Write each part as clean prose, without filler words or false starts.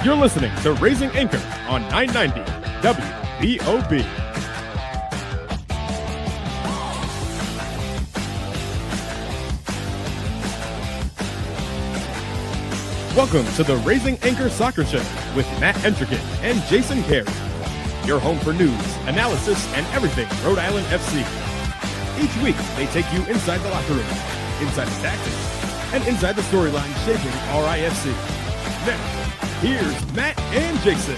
You're listening to Raising Anchor on 990 WBOB. Welcome to the Raising Anchor Soccer Show with Matt Entrigan and Jason Carey. Your home for news, analysis, and everything Rhode Island FC. Each week, they take you inside the locker room, inside the tactics, and inside the storyline shaping RIFC. Now, here's Matt and Jason.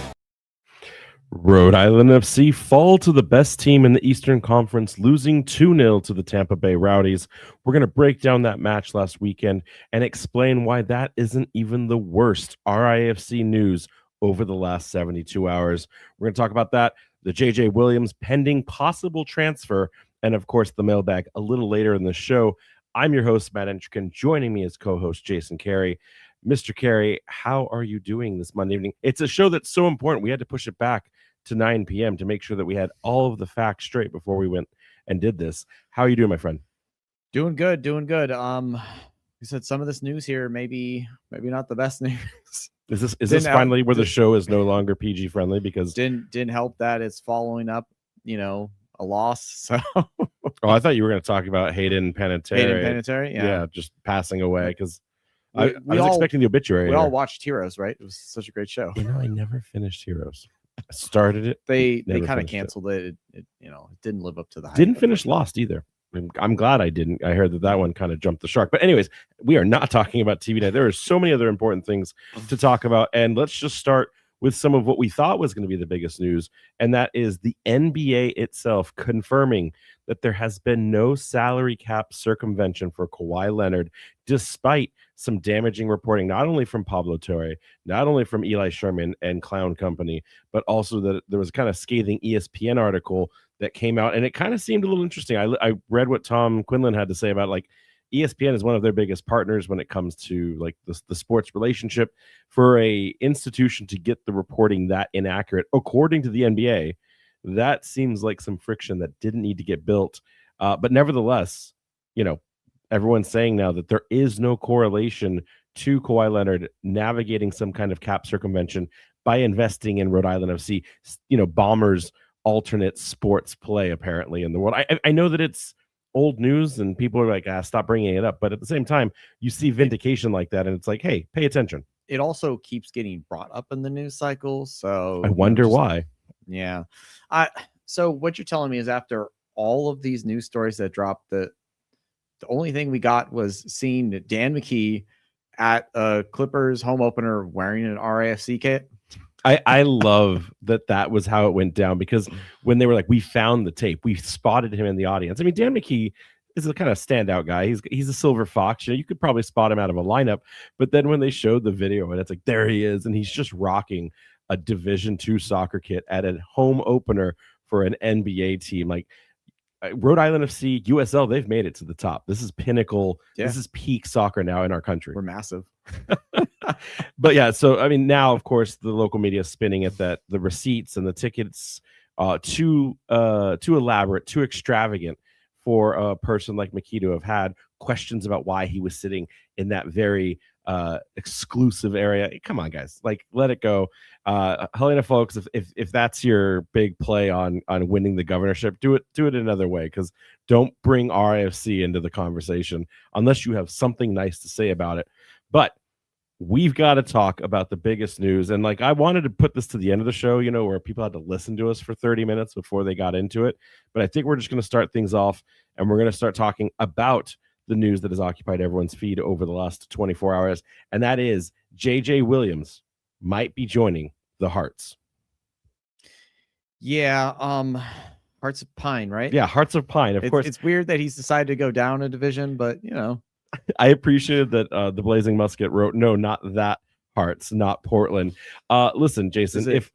Rhode Island FC fall to the best team in the Eastern Conference, losing 2-0 to the Tampa Bay Rowdies. We're going to break down that match last weekend and explain why that isn't even the worst RIFC news over the last 72 hours. We're going to talk about that, the J.J. Williams pending possible transfer, and of course the mailbag a little later in the show. I'm your host, Matt Entrigan. Joining me as co-host Jason Carey. Mr. Carey, how are you doing this Monday evening? It's a show that's so important. We had to push it back to 9 p.m. to make sure that we had all of the facts straight before we went and did this. How are you doing, my friend? Doing good. You said some of this news here, maybe not the best news. Is this finally where the show is no longer PG friendly? Because didn't help that it's following up, a loss. So I thought you were going to talk about Hayden Panettiere. Yeah, just passing away because I was expecting the obituary. We all watched Heroes, right? It was such a great show. I never finished Heroes. I started it. They kind of canceled it. It didn't live up to the hype. Didn't finish Lost either. I'm glad I didn't. I heard that one kind of jumped the shark. But anyways, we are not talking about TV Night. There are so many other important things to talk about. And let's just start with some of what we thought was going to be the biggest news. And that is the NBA itself confirming that there has been no salary cap circumvention for Kawhi Leonard, despite some damaging reporting, not only from Pablo Torre, not only from Eli Sherman and Clown Company, but also that there was a kind of scathing ESPN article that came out. And it kind of seemed a little interesting. I read what Tom Quinlan had to say about ESPN is one of their biggest partners when it comes to the sports relationship. For a institution to get the reporting that inaccurate, according to the NBA, that seems like some friction that didn't need to get built. But nevertheless, everyone's saying now that there is no correlation to Kawhi Leonard navigating some kind of cap circumvention by investing in Rhode Island FC, Bombers' alternate sports play apparently in the world. I know that it's old news and people are like, stop bringing it up. But at the same time, you see vindication like that and it's like, hey, pay attention. It also keeps getting brought up in the news cycle. So I wonder why. Yeah. So what you're telling me is after all of these news stories that dropped, the only thing we got was seeing Dan McKee at a Clippers home opener wearing an RIFC kit. I love that was how it went down, because when they were like, we found the tape, we spotted him in the audience. I mean, Dan McKee is a kind of standout guy. He's a silver fox. You could probably spot him out of a lineup. But then when they showed the video and it's like, there he is, and he's just rocking a Division II soccer kit at a home opener for an NBA team. Like Rhode Island FC, USL, they've made it to the top. This is pinnacle. Yeah. This is peak soccer now in our country. We're massive. But yeah, so I mean, now of course the local media is spinning it that the receipts and the tickets too elaborate, too extravagant for a person like McKee to have had questions about why he was sitting in that very exclusive area. Come on, guys, let it go. Helena, folks, if that's your big play on winning the governorship, do it another way, because don't bring RIFC into the conversation unless you have something nice to say about it. But we've got to talk about the biggest news. And I wanted to put this to the end of the show, where people had to listen to us for 30 minutes before they got into it. But I think we're just going to start things off, and we're going to start talking about the news that has occupied everyone's feed over the last 24 hours. And that is J.J. Williams might be joining the Hearts. Yeah. Hearts of Pine, right? Yeah. Hearts of Pine. Of course. It's weird that he's decided to go down a division, but I appreciated that the Blazing Musket wrote, no, not that Hearts, not Portland. Listen, Jason, if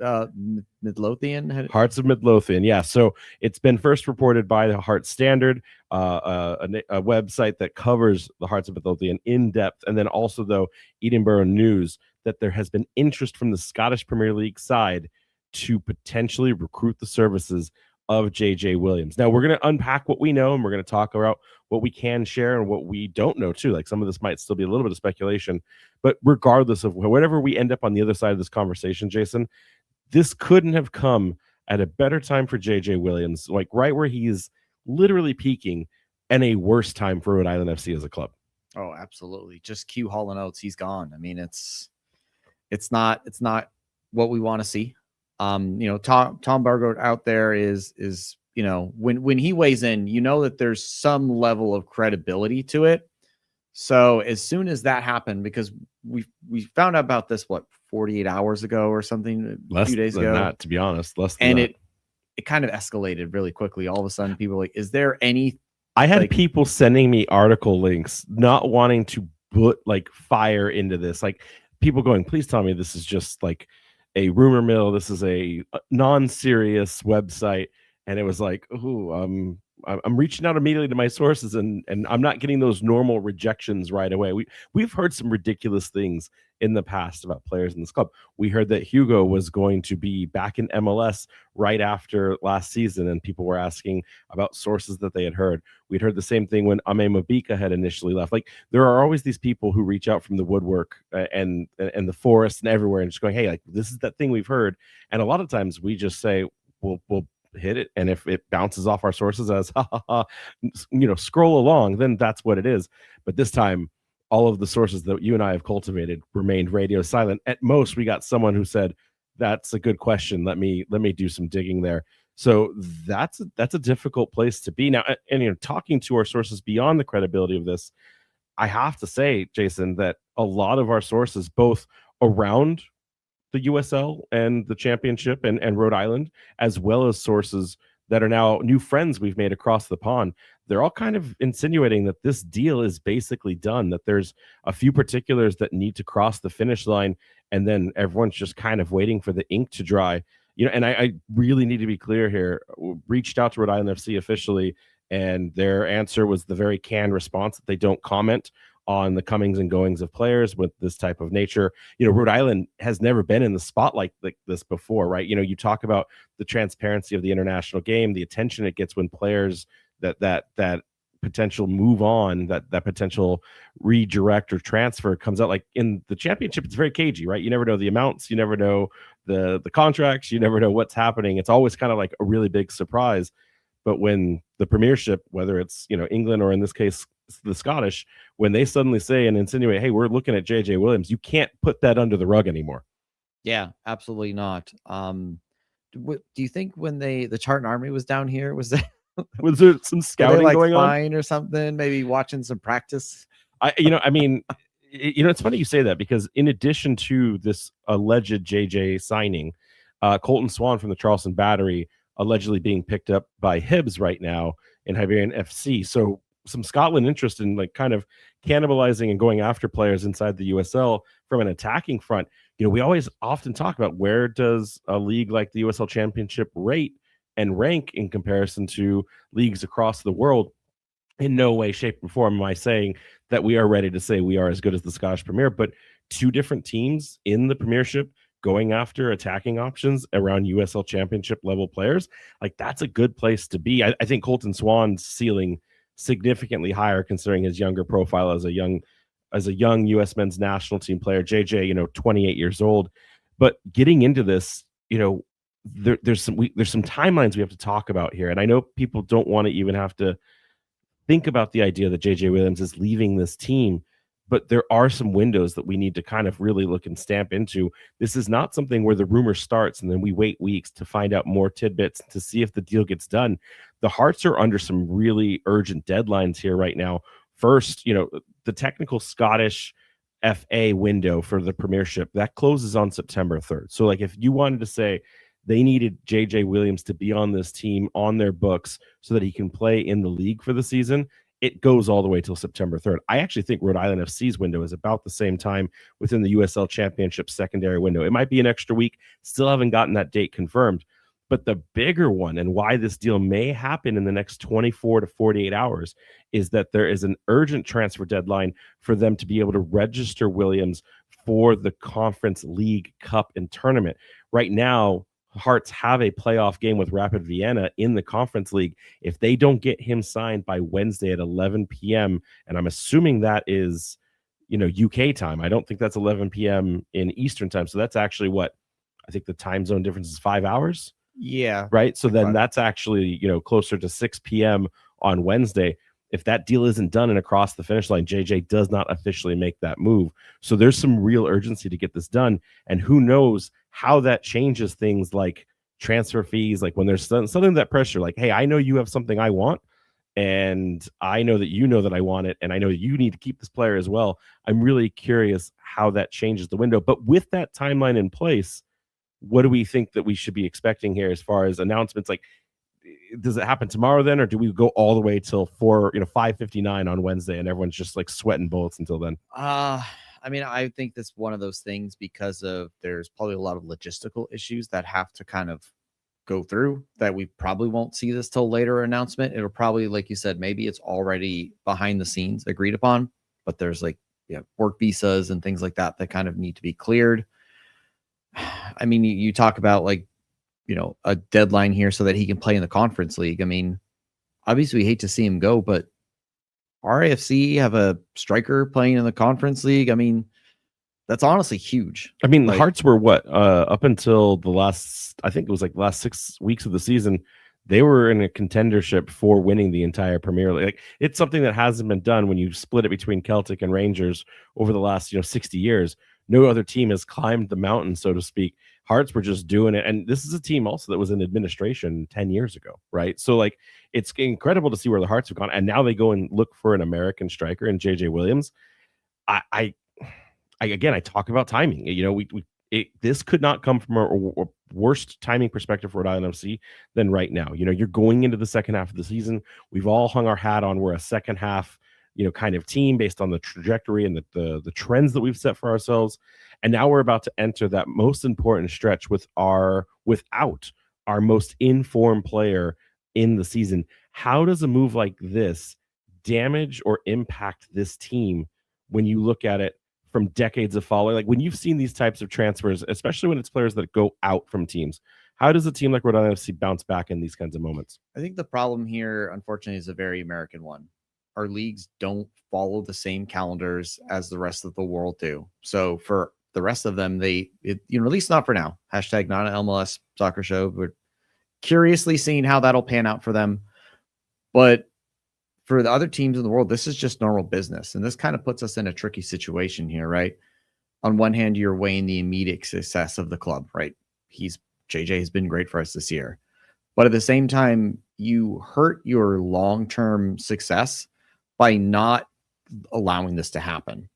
Midlothian, Hearts of Midlothian, yeah. So it's been first reported by the Hearts Standard, a website that covers the Hearts of Midlothian in depth, and then also though Edinburgh News, that there has been interest from the Scottish Premier League side to potentially recruit the services of JJ Williams. Now we're going to unpack what we know, and we're going to talk about what we can share and what we don't know too. Like some of this might still be a little bit of speculation, but regardless of whatever we end up on the other side of this conversation, Jason, this couldn't have come at a better time for JJ Williams, like right where he's literally peaking, and a worse time for Rhode Island FC as a club. Oh, absolutely. Just cue Hall and Oates. He's gone. I mean, it's not what we want to see. You know, Tom Bargo out there is, you know, when he weighs in, you know that there's some level of credibility to it. So as soon as that happened, because we found out about this, 48 hours ago or something, a few days ago, that, to be honest, and it kind of escalated really quickly. All of a sudden, people were like, is there any? I had people sending me article links, not wanting to put like fire into this, like people going, please tell me this is just like a rumor mill. This is a non-serious website. And it was like, ooh, I'm reaching out immediately to my sources, and I'm not getting those normal rejections right away. We've heard some ridiculous things in the past about players in this club. We heard that Hugo was going to be back in MLS right after last season, and people were asking about sources that they had heard. We'd heard the same thing when Ame Mabika had initially left. Like, there are always these people who reach out from the woodwork and the forest and everywhere, and just going, hey, like, this is that thing we've heard. And a lot of times we just say, we'll hit it, and if it bounces off our sources as scroll along, then that's what it is. But this time, all of the sources that you and I have cultivated remained radio silent. At most, we got someone who said, that's a good question, let me do some digging there. So that's a difficult place to be now. And talking to our sources beyond the credibility of this, I have to say, Jason, that a lot of our sources, both around the USL and the championship and Rhode Island, as well as sources that are now new friends we've made across the pond, they're all kind of insinuating that this deal is basically done, that there's a few particulars that need to cross the finish line, and then everyone's just kind of waiting for the ink to dry. And I really need to be clear here. We reached out to Rhode Island FC officially, and their answer was the very canned response that they don't comment on the comings and goings of players with this type of nature. Rhode Island has never been in the spotlight like this before, right? You talk about the transparency of the international game, the attention it gets when players that potential move on, that potential redirect or transfer comes out. Like in the championship, it's very cagey, right? You never know the amounts, you never know the contracts, you never know what's happening. It's always kind of like a really big surprise. But when the Premiership, whether it's England or in this case the Scottish, when they suddenly say and insinuate, hey, we're looking at JJ Williams, you can't put that under the rug anymore. Yeah, absolutely not. Do you think when the Tartan Army was down here, was there some scouting going on or something? Maybe watching some practice. It's funny you say that, because in addition to this alleged JJ signing, Colton Swan from the Charleston Battery allegedly being picked up by Hibs right now in Hibernian FC. So some Scotland interest in like kind of cannibalizing and going after players inside the USL from an attacking front. We always often talk about, where does a league like the USL Championship rate and rank in comparison to leagues across the world? In no way, shape, or form am I saying that we are ready to say we are as good as the Scottish Premier, but two different teams in the Premiership going after attacking options around USL Championship level players, like that's a good place to be. I think Colton Swan's ceiling significantly higher, considering his younger profile as a young U.S. men's national team player. JJ, 28 years old. But getting into this, there's some timelines we have to talk about here, and I know people don't want to even have to think about the idea that JJ Williams is leaving this team, but there are some windows that we need to kind of really look and stamp into. This is not something where the rumor starts and then we wait weeks to find out more tidbits to see if the deal gets done. The Hearts are under some really urgent deadlines here right now. First, the technical Scottish FA window for the Premiership, that closes on September 3rd. So like if you wanted to say they needed JJ Williams to be on this team on their books so that he can play in the league for the season, it goes all the way till September 3rd. I actually think Rhode Island FC's window is about the same time within the USL Championship secondary window. It might be an extra week. Still haven't gotten that date confirmed. But the bigger one, and why this deal may happen in the next 24 to 48 hours, is that there is an urgent transfer deadline for them to be able to register Williams for the Conference League Cup and tournament. Right now, Hearts have a playoff game with Rapid Vienna in the Conference League. If they don't get him signed by Wednesday at 11 p.m., and I'm assuming that is, UK time. I don't think that's 11 p.m. in Eastern time. So that's actually what I think the time zone difference is 5 hours. Yeah. Right. So then 5. that's actually, closer to 6 p.m. on Wednesday. If that deal isn't done and across the finish line, JJ does not officially make that move. So there's some real urgency to get this done. And who knows how that changes things like transfer fees, like when there's something that pressure, like, hey, I know you have something I want, and I know that you know that I want it, and I know you need to keep this player as well. I'm really curious how that changes the window. But with that timeline in place, what do we think that we should be expecting here as far as announcements? Like, does it happen tomorrow then, or do we go all the way till 5:59 on Wednesday and everyone's just like sweating bullets until then? I mean, I think that's one of those things because there's probably a lot of logistical issues that have to kind of go through that we probably won't see this till later announcement. It'll probably, like you said, maybe it's already behind the scenes agreed upon, but there's work visas and things like that kind of need to be cleared. I mean, you talk about a deadline here so that he can play in the Conference League. I mean, obviously we hate to see him go, but RIFC have a striker playing in the Conference League. I mean, that's honestly huge. I mean, the Hearts were up until the last 6 weeks of the season, they were in a contendership for winning the entire Premier League. Like, it's something that hasn't been done when you split it between Celtic and Rangers over the last 60 years. No other team has climbed the mountain, so to speak. Hearts were just doing it. And this is a team also that was in administration 10 years ago, right? So it's incredible to see where the Hearts have gone. And now they go and look for an American striker in JJ Williams. I talk about timing. This could not come from a worst timing perspective for Rhode Island FC than right now. You're going into the second half of the season. We've all hung our hat on we're a second half kind of team based on the trajectory and the trends that we've set for ourselves. And now we're about to enter that most important stretch without our most informed player in the season. How does a move like this damage or impact this team when you look at it from decades of following? Like, when you've seen these types of transfers, especially when it's players that go out from teams, how does a team like Rhode Island FC bounce back in these kinds of moments? I think the problem here, unfortunately, is a very American one. Our leagues don't follow the same calendars as the rest of the world do. So for the rest of them, at least not for now. Hashtag not an MLS soccer show. We're curiously seeing how that'll pan out for them. But for the other teams in the world, this is just normal business. And this kind of puts us in a tricky situation here, right? On one hand, you're weighing the immediate success of the club, right? JJ has been great for us this year. But at the same time, you hurt your long-term success by not allowing this to happen,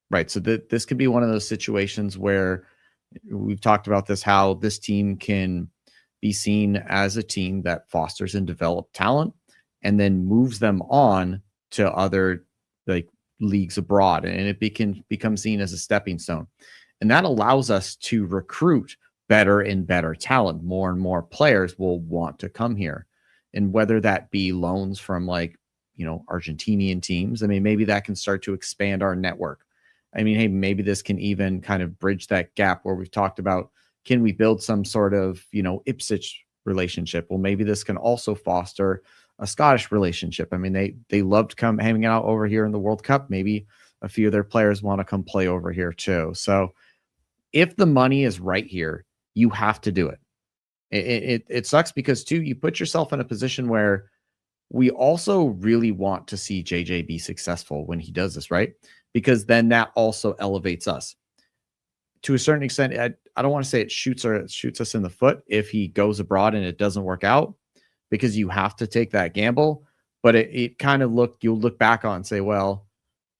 right? So this could be one of those situations where we've talked about this, how this team can be seen as a team that fosters and develops talent and then moves them on to other leagues abroad, and it can become seen as a stepping stone. And that allows us to recruit better and better talent. More and more players will want to come here. And whether that be loans from Argentinian teams, I mean, maybe that can start to expand our network. I mean, hey, maybe this can even kind of bridge that gap where we've talked about, can we build some sort of, Ipswich relationship? Well, maybe this can also foster a Scottish relationship. I mean, they loved hanging out over here in the World Cup. Maybe a few of their players want to come play over here too. So if the money is right here, you have to do it. It sucks because too, you put yourself in a position where we also really want to see JJ be successful when he does this, right? Because then that also elevates us to a certain extent. I don't want to say it shoots us in the foot if he goes abroad and it doesn't work out, because you have to take that gamble. But it kind of you'll look back on and say, well,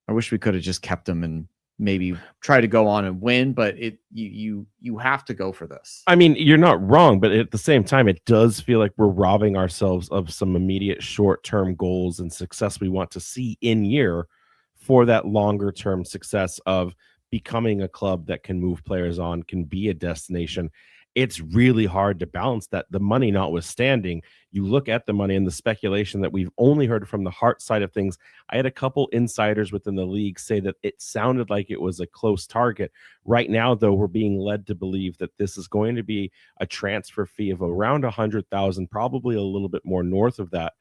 I wish we could have just kept him and maybe try to go on and win, but you have to go for this. I mean, you're not wrong, but at the same time, it does feel like we're robbing ourselves of some immediate short-term goals and success we want to see in year for that longer-term success of becoming a club that can move players on, can be a destination. it's really hard to balance that. The money notwithstanding, you look at the money and the speculation that we've only heard from the heart side of things. I had a couple insiders within the league say that it sounded like it was a close target. Right now, though, we're being led to believe that this is going to be a transfer fee of around 100,000, probably a little bit more north of that.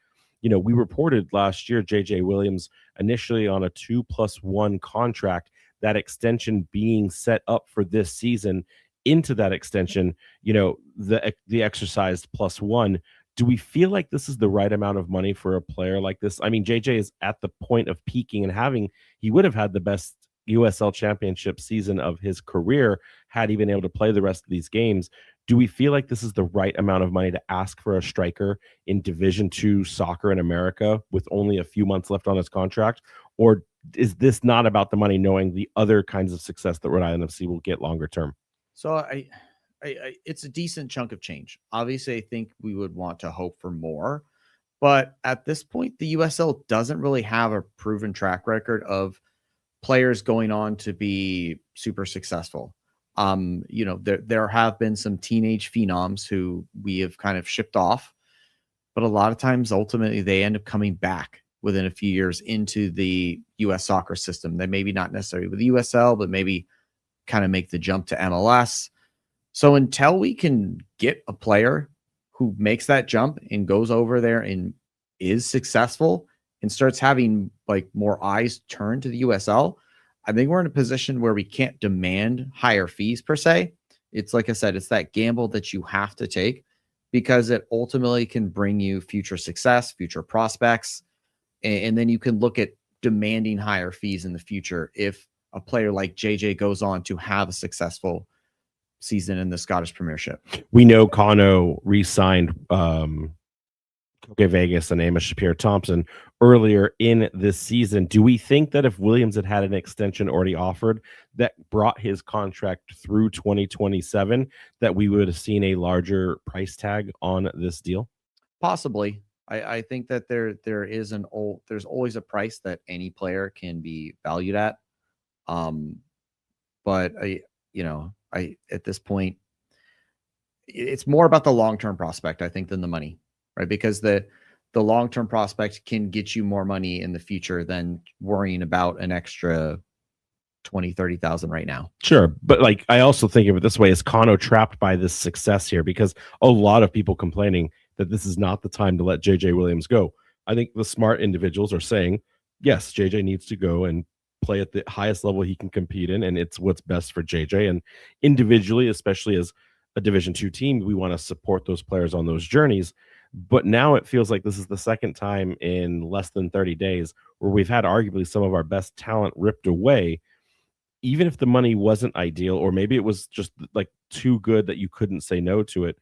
We reported last year JJ Williams initially on a 2+1 contract, that extension being set up for this season. Into that extension, the exercised +1. Do we feel like this is the right amount of money for a player like this? I mean, JJ is at the point of peaking and he would have had the best USL championship season of his career had he been able to play the rest of these games. Do we feel like this is the right amount of money to ask for a striker in Division II soccer in America with only a few months left on his contract? Or is this not about the money, knowing the other kinds of success that Rhode Island FC will get longer term? So I it's a decent chunk of change. Obviously, I think we would want to hope for more, but at this point, the USL doesn't really have a proven track record of players going on to be super successful. There have been some teenage phenoms who we have kind of shipped off, but a lot of times, ultimately, they end up coming back within a few years into the US soccer system. They maybe not necessarily with the USL, but maybe kind of make the jump to MLS. So until we can get a player who makes that jump and goes over there and is successful and starts having like more eyes turned to the USL, I think we're in a position where we can't demand higher fees per se. It's like I said, it's that gamble that you have to take because it ultimately can bring you future success, future prospects. And then you can look at demanding higher fees in the future if a player like JJ goes on to have a successful season in the Scottish Premiership. We know Kano re-signed Koke Vegas and Amos Shapiro-Thompson earlier in this season. Do we think that if Williams had an extension already offered that brought his contract through 2027, that we would have seen a larger price tag on this deal? Possibly. I think that there's always a price that any player can be valued at. But at this point, it's more about the long-term prospect, I think, than the money, right? Because the long-term prospect can get you more money in the future than worrying about an extra 20,000-30,000 right now. Sure. But like, I also think of it this way: is Kano trapped by this success here? Because a lot of people complaining that this is not the time to let JJ Williams go. I think the smart individuals are saying, yes, JJ needs to go and play at the highest level he can compete in, and it's what's best for JJ. And individually, especially as a Division II team, we want to support those players on those journeys. But now it feels like this is the second time in less than 30 days where we've had arguably some of our best talent ripped away, even if the money wasn't ideal, or maybe it was just like too good that you couldn't say no to it.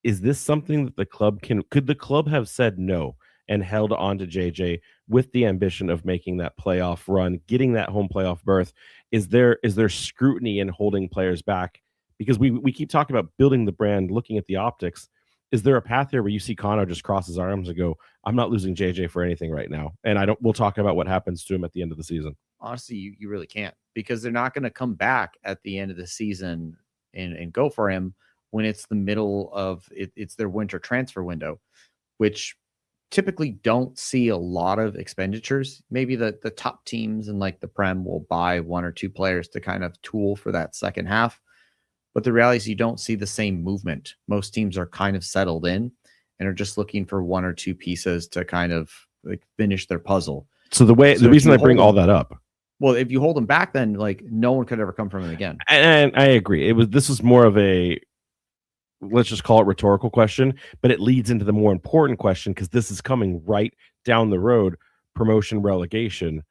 Is this something that the club could the club have said no and held on to JJ with the ambition of making that playoff run, getting that home playoff berth? Is there scrutiny in holding players back? Because we keep talking about building the brand, looking at the optics. Is there a path here where you see Connor just cross his arms and go, I'm not losing JJ for anything right now? And we'll talk about what happens to him at the end of the season. Honestly, you really can't, because they're not going to come back at the end of the season and go for him when it's the middle of it's their winter transfer window, which typically don't see a lot of expenditures. Maybe the top teams in like the Prem will buy one or two players to kind of tool for that second half. But the reality is you don't see the same movement. Most teams are kind of settled in and are just looking for one or two pieces to kind of like finish their puzzle. So the reason I bring all that up. Well, if you hold them back, then like no one could ever come from him again. And I agree. This was more of a, let's just call it rhetorical question, but it leads into the more important question, because this is coming right down the road: promotion, relegation.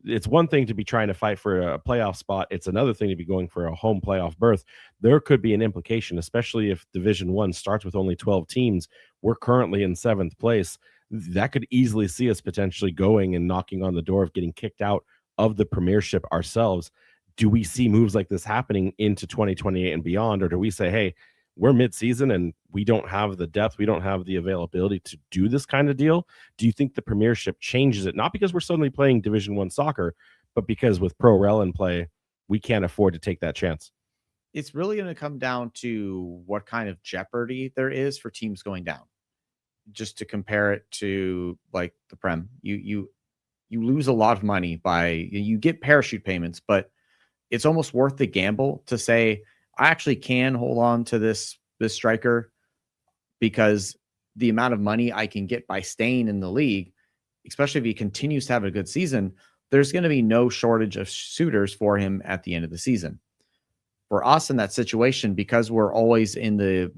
It's one thing to be trying to fight for a playoff spot. It's another thing to be going for a home playoff berth. There could be an implication, especially if Division I starts with only 12 teams. We're currently in 7th place. That could easily see us potentially going and knocking on the door of getting kicked out of the Premiership ourselves. Do we see moves like this happening into 2028 and beyond? Or do we say, hey, we're mid-season and we don't have the depth, we don't have the availability to do this kind of deal? Do you think the Premiership changes it? Not because we're suddenly playing Division I soccer, but because with Pro Rel in play, we can't afford to take that chance. it's really going to come down to what kind of jeopardy there is for teams going down. Just to compare it to like the Prem, you lose a lot of money by you get parachute payments, but it's almost worth the gamble to say I actually can hold on to this striker because the amount of money I can get by staying in the league, especially if he continues to have a good season, there's going to be no shortage of suitors for him at the end of the season. For us in that situation, because we're always in the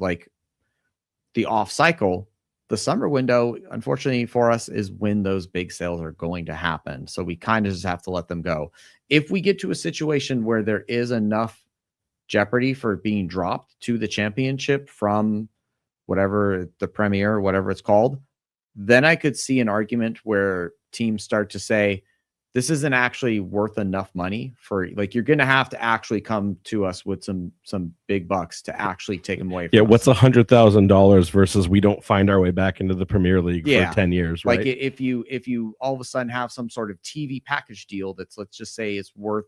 off cycle, the summer window, unfortunately for us, is when those big sales are going to happen. So we kind of just have to let them go. If we get to a situation where there is enough jeopardy for being dropped to the championship from whatever the Premier, whatever it's called, then I could see an argument where teams start to say, this isn't actually worth enough money for you're going to have to actually come to us with some big bucks to actually take them away from us. What's $100,000 versus we don't find our way back into the Premier League for 10 years, right? Like if you all of a sudden have some sort of TV package deal that's, let's just say, it's worth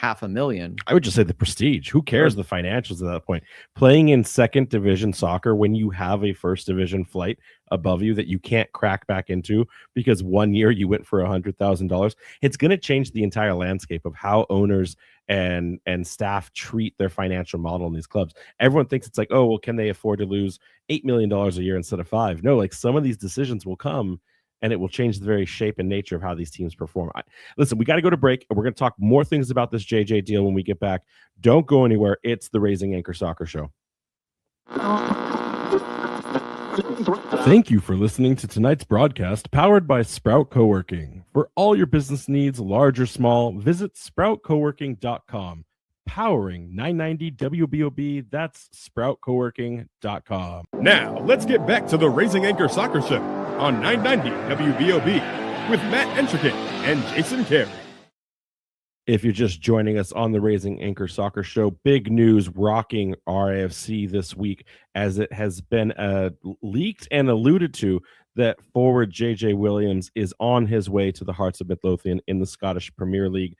$500,000. I would just say the prestige. Who cares the financials at that point? Playing in second division soccer when you have a first division flight above you that you can't crack back into because one year you went for $100,000, it's going to change the entire landscape of how owners and staff treat their financial model in these clubs. Everyone thinks it's like, oh, well, can they afford to lose $8 million a year instead of $5 million? No, like some of these decisions will come and it will change the very shape and nature of how these teams perform. Listen, we got to go to break, and we're going to talk more things about this JJ deal when we get back. Don't go anywhere. It's the Raising Anchor Soccer Show. Thank you for listening to tonight's broadcast, powered by Sprout Coworking. For all your business needs, large or small, visit sproutcoworking.com. Powering 990 WBOB, that's sproutcoworking.com. Now, let's get back to the Raising Anchor Soccer Show on 990 WBOB with Matt Entrican and Jason Carey. If you're just joining us on the Raising Anchor Soccer Show, big news rocking RIFC this week, as it has been leaked and alluded to that forward JJ Williams is on his way to the Hearts of Midlothian in the Scottish Premier League.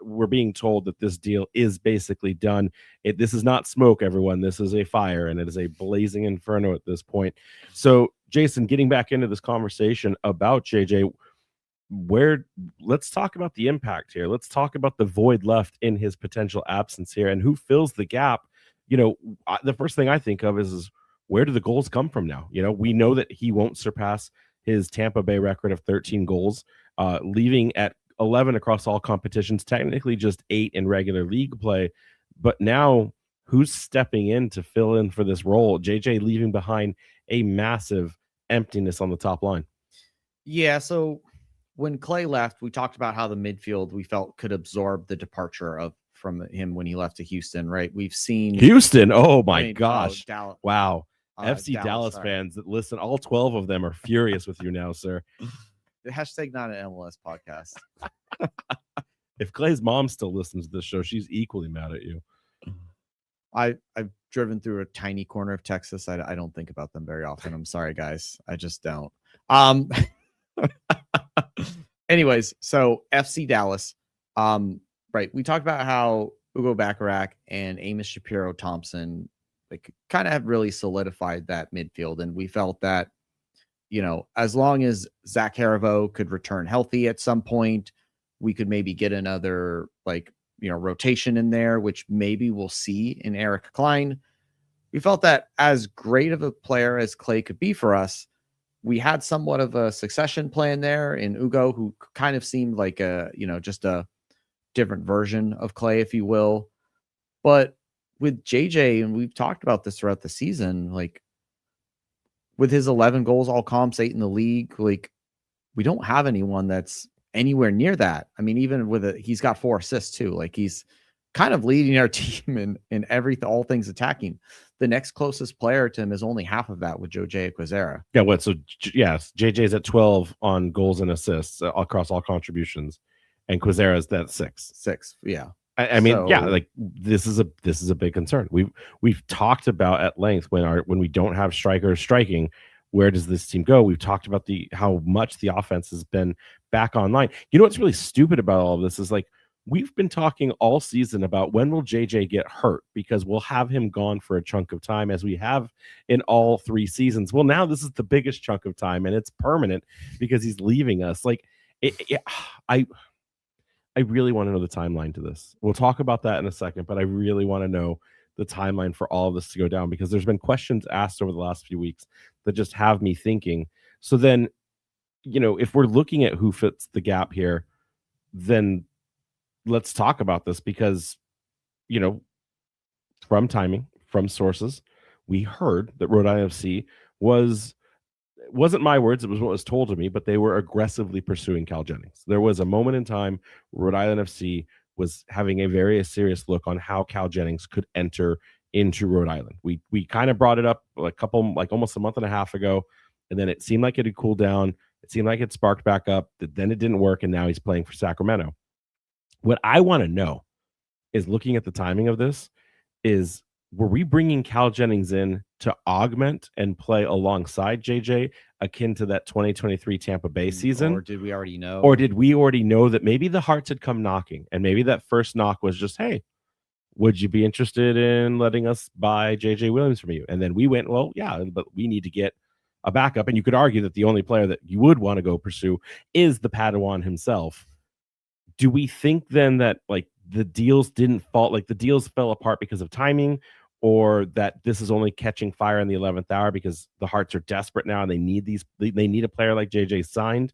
We're being told that this deal is basically done. This is not smoke, everyone. This is a fire, and it is a blazing inferno at this point. So, Jason, getting back into this conversation about JJ, let's talk about the impact here. Let's talk about the void left in his potential absence here and who fills the gap. The first thing I think of is where do the goals come from now? We know that he won't surpass his Tampa Bay record of 13 goals, leaving at 11 across all competitions, technically just 8 in regular league play. But now who's stepping in to fill in for this role? JJ leaving behind a massive emptiness on the top line. Yeah, so when Clay left, we talked about how the midfield we felt could absorb the departure from him when he left to Houston, right? We've seen Houston. Oh my gosh. Dallas, wow. FC Dallas fans that listen, all 12 of them are furious with you now, sir. The hashtag not an MLS podcast. If Clay's mom still listens to this show, she's equally mad at you. I've driven through a tiny corner of Texas. I don't think about them very often. I'm sorry, guys. I just don't. Anyways, so FC Dallas. Right. We talked about how Ugo Bacharach and Amos Shapiro Thompson kind of have really solidified that midfield. And we felt that, as long as Zach Haribo could return healthy at some point, we could maybe get another rotation in there, which maybe we'll see in Eric Klein. We felt that as great of a player as Clay could be for us, we had somewhat of a succession plan there in Ugo, who kind of seemed like just a different version of Clay, if you will. But with JJ, and we've talked about this throughout the season, with his 11 goals, all comps, 8 in the league, we don't have anyone that's anywhere near that. I mean, even he's got 4 assists too. He's kind of leading our team in all things attacking. The next closest player to him is only half of that with Jose Quezera. Yeah, so yes, JJ's at 12 on goals and assists across all contributions, and Quezera's at 6. 6, yeah. I mean, this is a big concern. We've talked about at length when we don't have strikers striking, where does this team go? We've talked about how much the offense has been back online. You know what's really stupid about all of this is we've been talking all season about when will JJ get hurt, because we'll have him gone for a chunk of time, as we have in all 3 seasons. Well, now this is the biggest chunk of time, and it's permanent because he's leaving us. Like, I really want to know the timeline to this. We'll talk about that in a second, but I really want to know the timeline for all of this to go down, because there's been questions asked over the last few weeks that just have me thinking. So then, if we're looking at who fits the gap here, then let's talk about this, because, from timing, from sources, we heard that Rhode Island FC wasn't my words, it was what was told to me, but they were aggressively pursuing Cal Jennings. There was a moment in time Rhode Island FC was having a very serious look on how Cal Jennings could enter into Rhode Island. We kind of brought it up almost a month and a half ago, and then it seemed like it had cooled down. It seemed like it sparked back up. Then it didn't work, and now he's playing for Sacramento. What I want to know is, looking at the timing of this, is were we bringing Cal Jennings in to augment and play alongside JJ, akin to that 2023 Tampa Bay season? Or did we already know? Or did we already know that maybe the Hearts had come knocking, and maybe that first knock was just, hey, would you be interested in letting us buy JJ Williams from you? And then we went, well, yeah, but we need to get a backup. And you could argue that the only player that you would want to go pursue is the Padawan himself. Do we think then that the deals didn't fall, the deals fell apart because of timing, or that this is only catching fire in the 11th hour because the Hearts are desperate now and they need a player like JJ signed?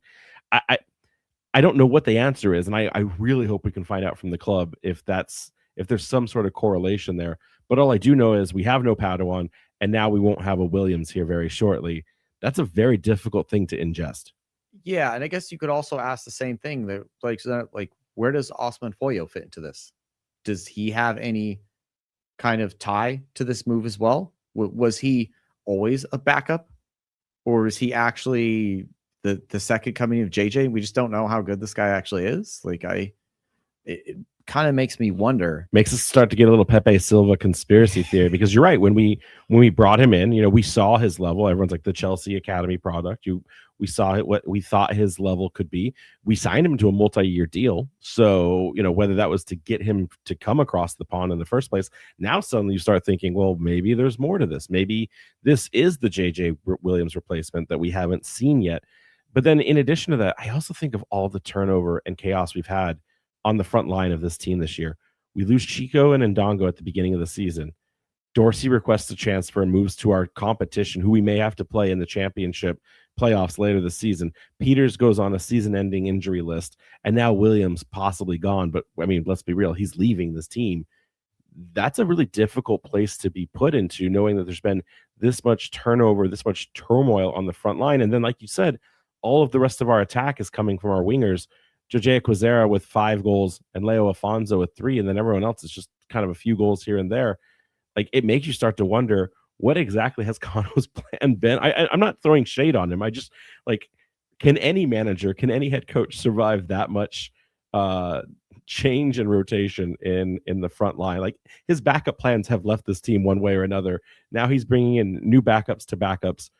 I don't know what the answer is, and I really hope we can find out from the club if there's some sort of correlation there. But all I do know is we have no Padawan, and now we won't have a Williams here very shortly. That's a very difficult thing to ingest. Yeah, and I guess you could also ask the same thing, that where does Osman Foyo fit into this? Does he have any kind of tie to this move as well? Was he always a backup, or is he actually the second coming of JJ? We just don't know how good this guy actually is. It kind of makes me wonder. Makes us start to get a little Pepe Silva conspiracy theory, because you're right. When we brought him in, we saw his level. Everyone's like the Chelsea Academy product. We saw what we thought his level could be. We signed him to a multi-year deal. So, whether that was to get him to come across the pond in the first place, now suddenly you start thinking, well, maybe there's more to this. Maybe this is the JJ Williams replacement that we haven't seen yet. But then in addition to that, I also think of all the turnover and chaos we've had on the front line of this team this year. We lose Chico and Ndongo at the beginning of the season. Dorsey requests a transfer and moves to our competition, who we may have to play in the championship playoffs later this season. Peters goes on a season-ending injury list, and now Williams possibly gone. But I mean, let's be real, he's leaving this team. That's a really difficult place to be put into, knowing that there's been this much turnover, this much turmoil on the front line. And then, like you said, all of the rest of our attack is coming from our wingers. Jojea Quazera with 5 goals and Leo Afonso with 3, and then everyone else is just kind of a few goals here and there. It makes you start to wonder, what exactly has Kano's plan been? I'm not throwing shade on him. I just, can any manager, can any head coach survive that much change and rotation in the front line? His backup plans have left this team one way or another. Now he's bringing in new backups to backups.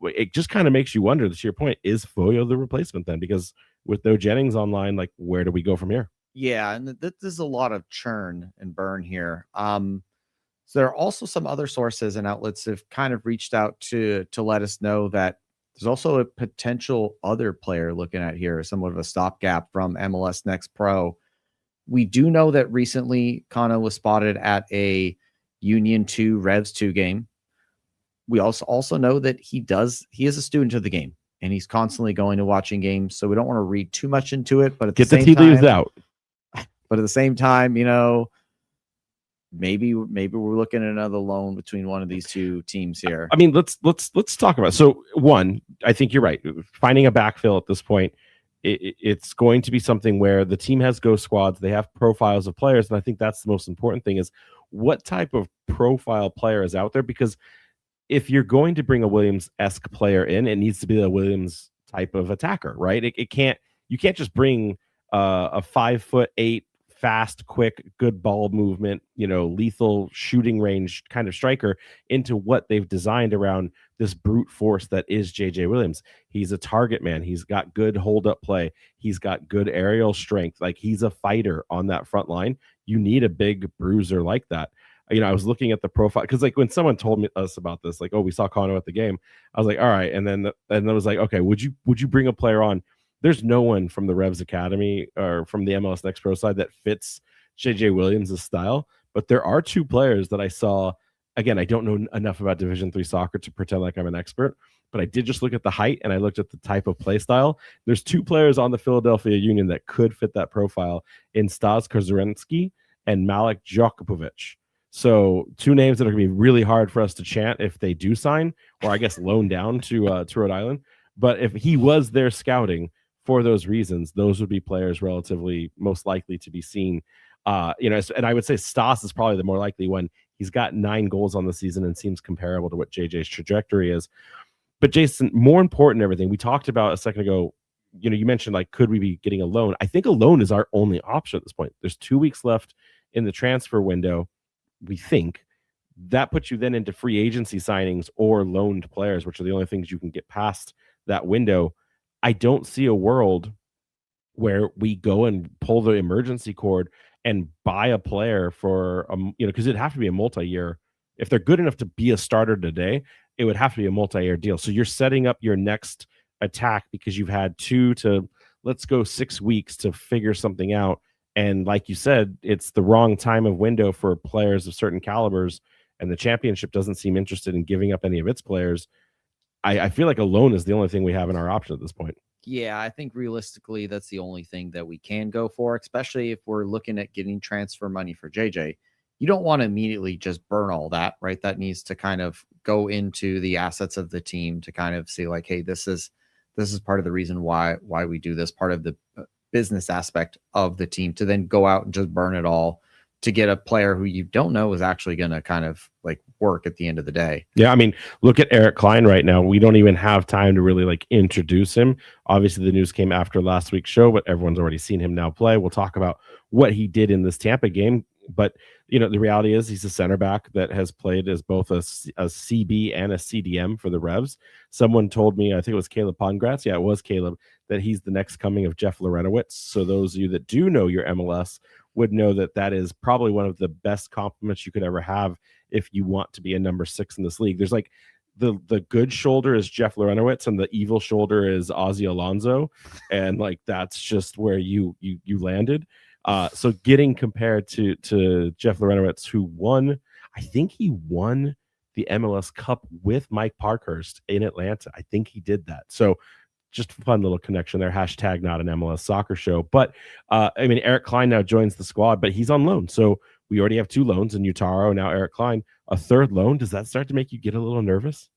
It just kind of makes you wonder, to your point, is Foyo the replacement then? Because with no Jennings online, where do we go from here? Yeah, and there's a lot of churn and burn here. So there are also some other sources and outlets that have kind of reached out to let us know that there's also a potential other player looking at here, somewhat of a stopgap from MLS Next Pro. We do know that recently Kano was spotted at a Union 2 Revs 2 game. We also know that he is a student of the game, and he's constantly going to watching games. So we don't want to read too much into it, but at the same time, leaves out. But at the same time, maybe we're looking at another loan between one of these two teams here. I mean, let's talk about it. So one, I think you're right. Finding a backfill at this point, it's going to be something where the team has ghost squads. They have profiles of players, and I think that's the most important thing, is what type of profile player is out there. Because if you're going to bring a Williams-esque player in, it needs to be a Williams type of attacker, right? You can't just bring a 5'8", fast, quick, good ball movement, lethal shooting range kind of striker into what they've designed around this brute force that is JJ Williams. He's a target man. He's got good hold up play. He's got good aerial strength. Like, he's a fighter on that front line. You need a big bruiser like that. I was looking at the profile because, like, when someone told us about this, like, oh, we saw Connor at the game, I was like, all right. And then I was like, okay, would you bring a player on? There's no one from the Revs Academy or from the MLS Next Pro side that fits JJ Williams' style. But there are 2 players that I saw. Again, I don't know enough about Division III soccer to pretend like I'm an expert, but I did just look at the height and I looked at the type of play style. There's 2 players on the Philadelphia Union that could fit that profile in Stas Kozurensky and Malik Djokovic. So 2 names that are going to be really hard for us to chant if they do sign, or I guess loan down to Rhode Island. But if he was there scouting for those reasons, those would be players relatively most likely to be seen. And I would say Stas is probably the more likely one. He's got 9 goals on the season and seems comparable to what JJ's trajectory is. But Jason, more important than everything, we talked about a second ago, you mentioned, like, could we be getting a loan? I think a loan is our only option at this point. There's 2 weeks left in the transfer window. We think that puts you then into free agency signings or loaned players, which are the only things you can get past that window. I don't see a world where we go and pull the emergency cord and buy a player for, because it'd have to be a multi-year. If they're good enough to be a starter today, it would have to be a multi-year deal. So you're setting up your next attack because you've had 2 to, let's go 6 weeks to figure something out. And like you said, it's the wrong time of window for players of certain calibers, and the championship doesn't seem interested in giving up any of its players. I feel like a loan is the only thing we have in our option at this point. Yeah, I think realistically, that's the only thing that we can go for, especially if we're looking at getting transfer money for JJ. You don't want to immediately just burn all that, right? That needs to kind of go into the assets of the team to kind of see, like, hey, this is part of the reason why we do this, part of the business aspect of the team, to then go out and just burn it all to get a player who you don't know is actually going to kind of like work at the end of the day. Yeah, I mean, look at Eric Klein right now. We don't even have time to really like introduce him. Obviously, the news came after last week's show, but everyone's already seen him now play. We'll talk about what he did in this Tampa game. But, the reality is he's a center back that has played as both a CB and a CDM for the Revs. Someone told me, I think it was Caleb Pongratz. Yeah, it was Caleb, that he's the next coming of Jeff Lorenowitz. So those of you that do know your MLS would know that is probably one of the best compliments you could ever have if you want to be a number 6 in this league. There's like the good shoulder is Jeff Lorenowitz and the evil shoulder is Ozzy Alonso. And like, that's just where you landed. So getting compared to Jeff Lorenowitz, who won, I think he won the MLS Cup with Mike Parkhurst in Atlanta. I think he did that. So just a fun little connection there. Hashtag not an MLS soccer show. But Eric Klein now joins the squad, but he's on loan. So we already have 2 loans in Utaro, now Eric Klein, a 3rd loan. Does that start to make you get a little nervous?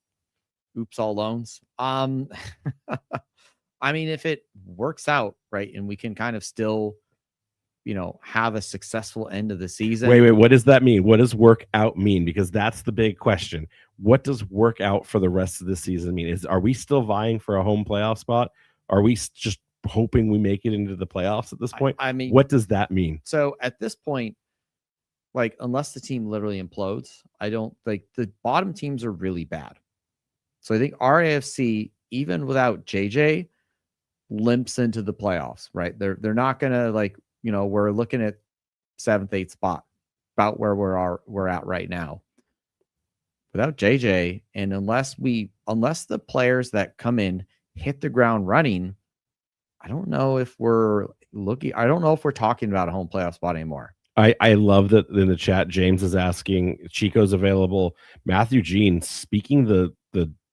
Oops, all loans. If it works out, right, and we can kind of still, have a successful end of the season. Wait, what does that mean? What does work out mean? Because that's the big question. What does work out for the rest of the season mean? Are we still vying for a home playoff spot? Are we just hoping we make it into the playoffs at this point? What does that mean? So at this point, like, unless the team literally implodes, I don't think the bottom teams are really bad. So I think RIFC, even without JJ, limps into the playoffs, right? They're not gonna, like, we're looking at 7th, 8th spot, about where we're at right now. Without JJ, and unless the players that come in hit the ground running, I don't know if we're talking about a home playoff spot anymore. I love that in the chat, James is asking, Chico's available. Matthew Jean, speaking the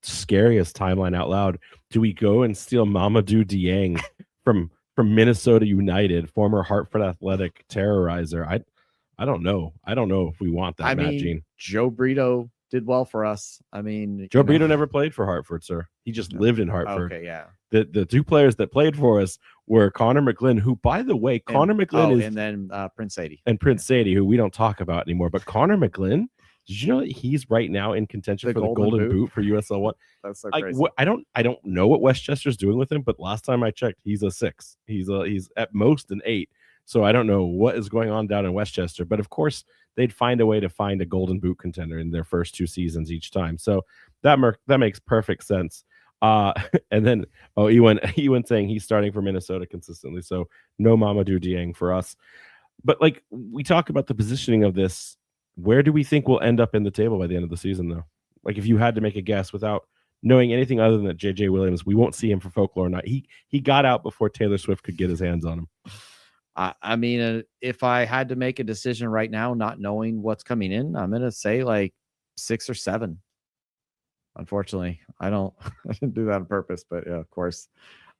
scariest timeline out loud, do we go and steal Mamadou Dieng from Minnesota United, former Hartford Athletic terrorizer? I don't know. I don't know if we want that, Matt Jean. Joe Brito did well for us. Joe Brito never played for Hartford, sir. He just lived in Hartford. Okay, yeah. The 2 players that played for us were Connor McGlynn, who, by the way, and then Prince Sadie. And Prince Sadie, who we don't talk about anymore. But Connor McGlynn, did you know that he's right now in contention for the Golden Boot for USL 1? That's so crazy. I don't know what Westchester's doing with him, but last time I checked, he's a 6. He's at most an 8. So I don't know what is going on down in Westchester. But of course, they'd find a way to find a Golden Boot contender in their first 2 seasons each time. So that makes perfect sense. And then Ewan saying he's starting for Minnesota consistently, so no Mamadou Dieng for us. But like we talk about the positioning of this, where do we think we'll end up in the table by the end of the season, though? Like if you had to make a guess without knowing anything other than that JJ Williams, we won't see him for Folklore night. He got out before Taylor Swift could get his hands on him. I mean, if I had to make a decision right now, not knowing what's coming in, I'm gonna say like 6 or 7. Unfortunately, I didn't do that on purpose, but yeah, of course,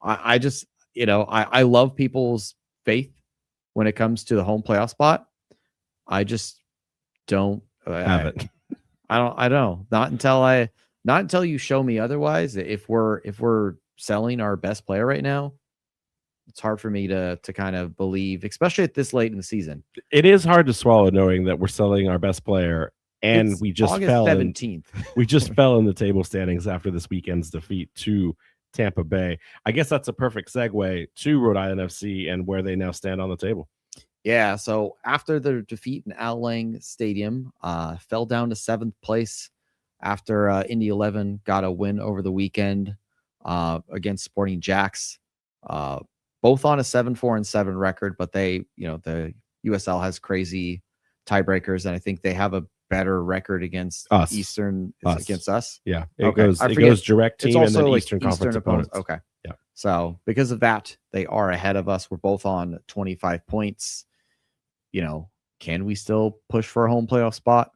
I just, I love people's faith when it comes to the home playoff spot. I just don't have it. I don't. Not until you show me otherwise. If we're selling our best player right now, it's hard for me to kind of believe, especially at this late in the season. It is hard to swallow knowing that we're selling our best player. And It's we just August fell 17th. We just fell in the table standings after this weekend's defeat to Tampa Bay. I guess that's a perfect segue to Rhode Island FC and where they now stand on the table. Yeah, so after their defeat in Al Lang Stadium, fell down to 7th place after Indy 11 got a win over the weekend against Sporting Jacks. Both on a 7-4-7 record, but they, the USL has crazy tiebreakers, and I think they have a better record against us. Eastern against us. Yeah, it goes direct team and then Eastern Conference opponents. Okay. Yeah. So because of that, they are ahead of us. We're both on 25 points. Can we still push for a home playoff spot?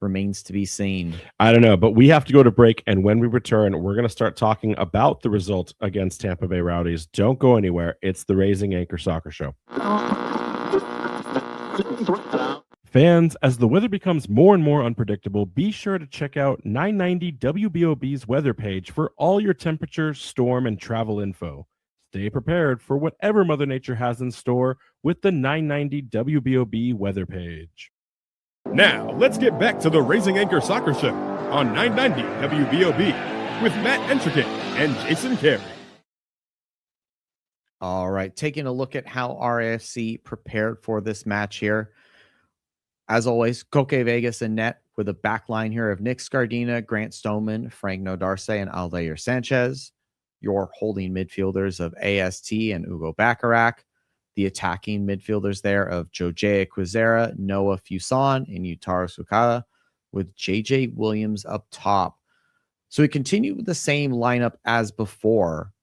Remains to be seen. I don't know, but we have to go to break, and when we return, we're going to start talking about the result against Tampa Bay Rowdies. Don't go anywhere. It's the Raising Anchor Soccer Show. Fans, as the weather becomes more and more unpredictable, be sure to check out 990 WBOB's weather page for all your temperature, storm, and travel info. Stay prepared for whatever Mother Nature has in store with the 990 WBOB weather page. Now, let's get back to the Raising Anchor Soccer Show on 990 WBOB with Matt Entricate and Jason Carey. All right, taking a look at how RIFC prepared for this match here. As always, Koke Vegas in net with a back line here of Nick Scardina, Grant Stoneman, Frank Nodarce, and Aldair Sanchez. Your holding midfielders of AST and Ugo Bacharach. The attacking midfielders there of Jojea Quizera, Noah Fuson, and Yutaro Sukada, with JJ Williams up top. So we continue with the same lineup as before.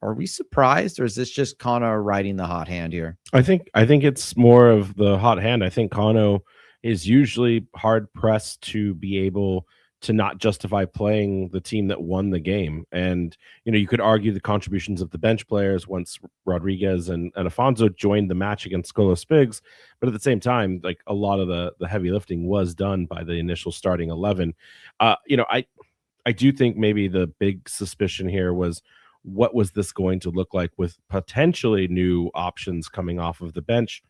Are we surprised, or is this just Kano riding the hot hand here? I think it's more of the hot hand. I think Kano is usually hard pressed to be able to not justify playing the team that won the game. And, you could argue the contributions of the bench players once Rodriguez and Afonso joined the match against Skolo Spigs. But at the same time, like a lot of the heavy lifting was done by the initial starting 11. I do think maybe the big suspicion here was, what was this going to look like with potentially new options coming off of the bench?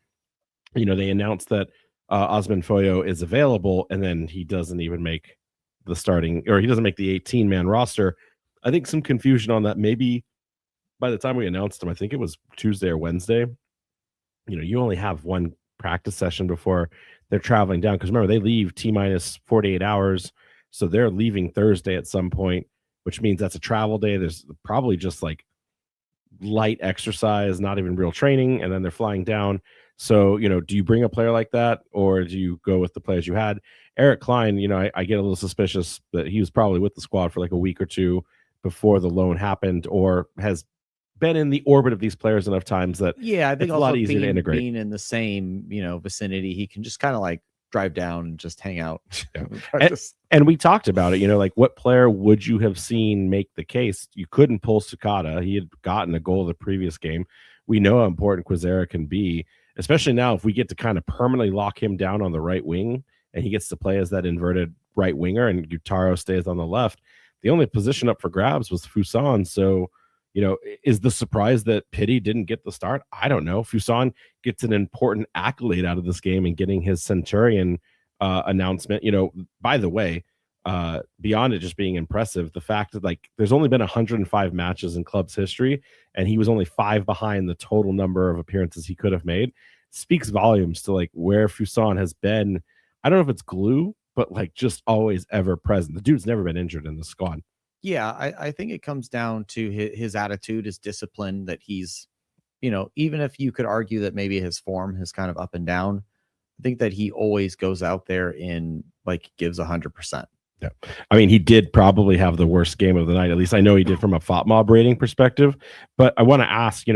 They announced that Osman Foyo is available, and then he doesn't even make the starting, or he doesn't make the 18-man roster. I think some confusion on that. Maybe by the time we announced him, I think it was Tuesday or Wednesday, you only have one practice session before they're traveling down. Because remember, they leave T-minus 48 hours. So they're leaving Thursday at some point, which means that's a travel day. There's probably just like light exercise, not even real training. And then they're flying down. So, do you bring a player like that, or do you go with the players you had? Eric Klein, I get a little suspicious that he was probably with the squad for like a week or two before the loan happened, or has been in the orbit of these players enough times that I think it's a lot easier to integrate. Being in the same, vicinity, he can just kind of like drive down and just hang out. Yeah. And we talked about it, like what player would you have seen make the case? You couldn't pull Sukada. He had gotten a goal the previous game. We know how important Quizera can be, especially now if we get to kind of permanently lock him down on the right wing and he gets to play as that inverted right winger and Yutaro stays on the left. The only position up for grabs was Fuson. So, is the surprise that Pity didn't get the start? I don't know. Fuson gets an important accolade out of this game and getting his Centurion announcement. By the way, beyond it just being impressive, the fact that there's only been 105 matches in club's history and he was only 5 behind the total number of appearances he could have made speaks volumes to where Fuson has been. I don't know if it's glue but like just always ever present. The dude's never been injured in the squad. Yeah, I think it comes down to his attitude, his discipline, that he's, even if you could argue that maybe his form is kind of up and down, I think that he always goes out there and like gives 100%. Yeah. I mean, he did probably have the worst game of the night. At least I know he did from a FOTMob rating perspective. But I want to ask,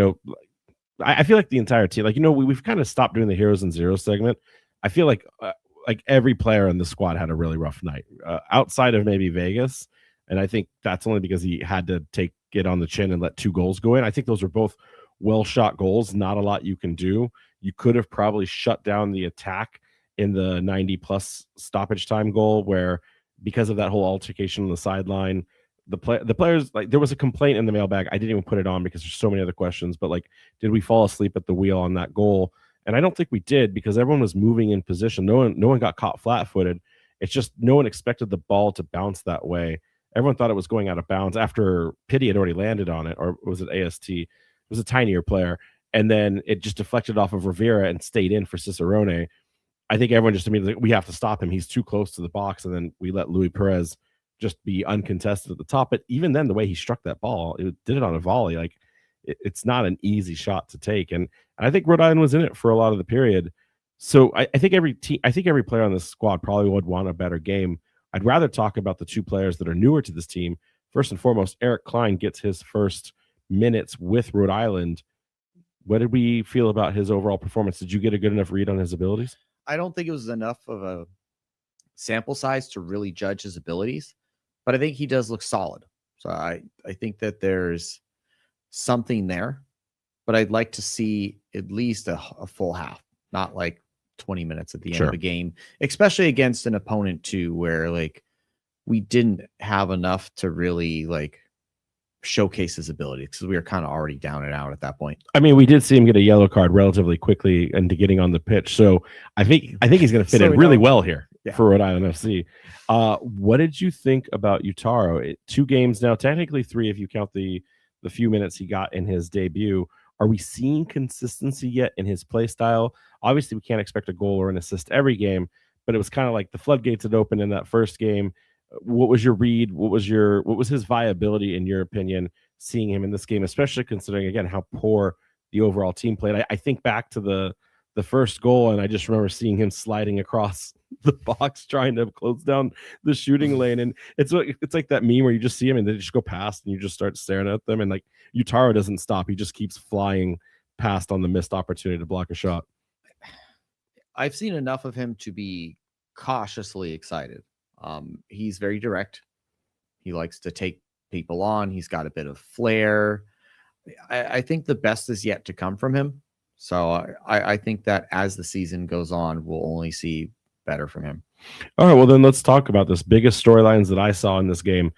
I feel like the entire team, we've kind of stopped doing the heroes and zeros segment. I feel like every player in the squad had a really rough night outside of maybe Vegas. And I think that's only because he had to take it on the chin and let 2 goals go in. I think those are both well shot goals. Not a lot you can do. You could have probably shut down the attack in the 90+ stoppage time goal, where because of that whole altercation on the sideline, the players, like, there was a complaint in the mailbag. I didn't even put it on because there's so many other questions, but like, did we fall asleep at the wheel on that goal? And I don't think we did, because everyone was moving in position. No one got caught flat-footed. It's just no one expected the ball to bounce that way. Everyone thought it was going out of bounds after Pitti had already landed on it, or was it AST? It was a tinier player. And then it just deflected off of Rivera and stayed in for Cicerone. I think everyone just immediately, we have to stop him. He's too close to the box. And then we let Luis Perez just be uncontested at the top. But even then, the way he struck that ball, it did it on a volley. Like, it's not an easy shot to take. And I think Rhode Island was in it for a lot of the period. So I think every player on this squad probably would want a better game. I'd rather talk about the 2 players that are newer to this team. First and foremost, Eric Klein gets his first minutes with Rhode Island. What did we feel about his overall performance? Did you get a good enough read on his abilities? I don't think it was enough of a sample size to really judge his abilities, but I think he does look solid. So I think that there's something there, but I'd like to see at least a full half, not like 20 minutes at the end of a game, especially against an opponent too, where like we didn't have enough to really like showcase his abilities, because we were kind of already down and out at that point. I mean, we did see him get a yellow card relatively quickly into getting on the pitch, so I think he's going to fit in really well here for Rhode Island FC. What did you think about Utaro? 2 games now, technically 3 if you count the few minutes he got in his debut. Are we seeing consistency yet in his play style? Obviously, we can't expect a goal or an assist every game, but it was kind of like the floodgates had opened in that first game. What was your read? What was his viability, in your opinion, seeing him in this game, especially considering, again, how poor the overall team played? I think back to the first goal, and I just remember seeing him sliding across the box trying to close down the shooting lane. And it's like that meme where you just see him and they just go past and you just start staring at them. And like, Utaro doesn't stop. He just keeps flying past on the missed opportunity to block a shot. I've seen enough of him to be cautiously excited. He's very direct. He likes to take people on. He's got a bit of flair. I think the best is yet to come from him. So I think that as the season goes on, we'll only see better from him. All right, well then let's talk about this. Biggest storylines that I saw in this game.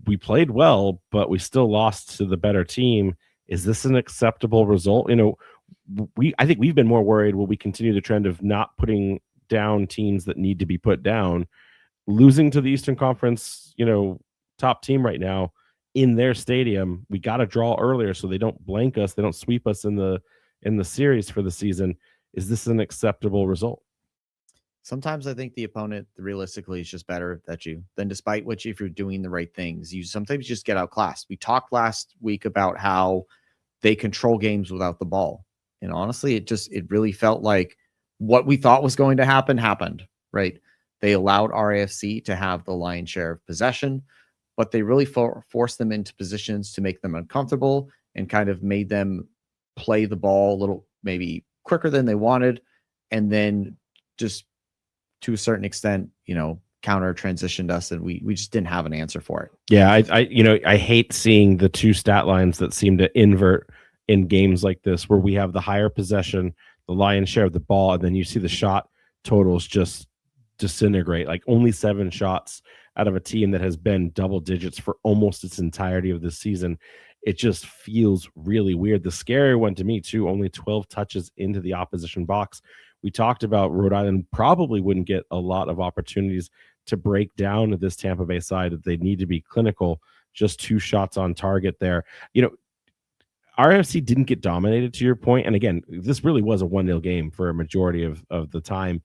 We played well, but we still lost to the better team. Is this an acceptable result? I think we've been more worried. Will we continue the trend of not putting down teams that need to be put down? Losing to the Eastern Conference, top team right now in their stadium. We got to draw earlier so they don't blank us. They don't sweep us in the series for the season. Is this an acceptable result? Sometimes I think the opponent realistically is just better than despite which, if you're doing the right things, you sometimes just get outclassed. We talked last week about how they control games without the ball. And honestly, it really felt like what we thought was going to happen happened, right? They allowed RIFC to have the lion's share of possession, but they really forced them into positions to make them uncomfortable and kind of made them play the ball a little maybe quicker than they wanted. And then just to a certain extent, counter transitioned us, and we just didn't have an answer for it. Yeah, I hate seeing the 2 stat lines that seem to invert in games like this, where we have the higher possession, the lion's share of the ball, and then you see the shot totals just disintegrate. Like only 7 shots out of a team that has been double digits for almost its entirety of this season. It just feels really weird. The scary one to me too, only 12 touches into the opposition box. We talked about Rhode Island probably wouldn't get a lot of opportunities to break down this Tampa Bay side, that they need to be clinical. Just 2 shots on target there. RFC didn't get dominated, to your point. And again, this really was a 1-0 game for a majority of the time.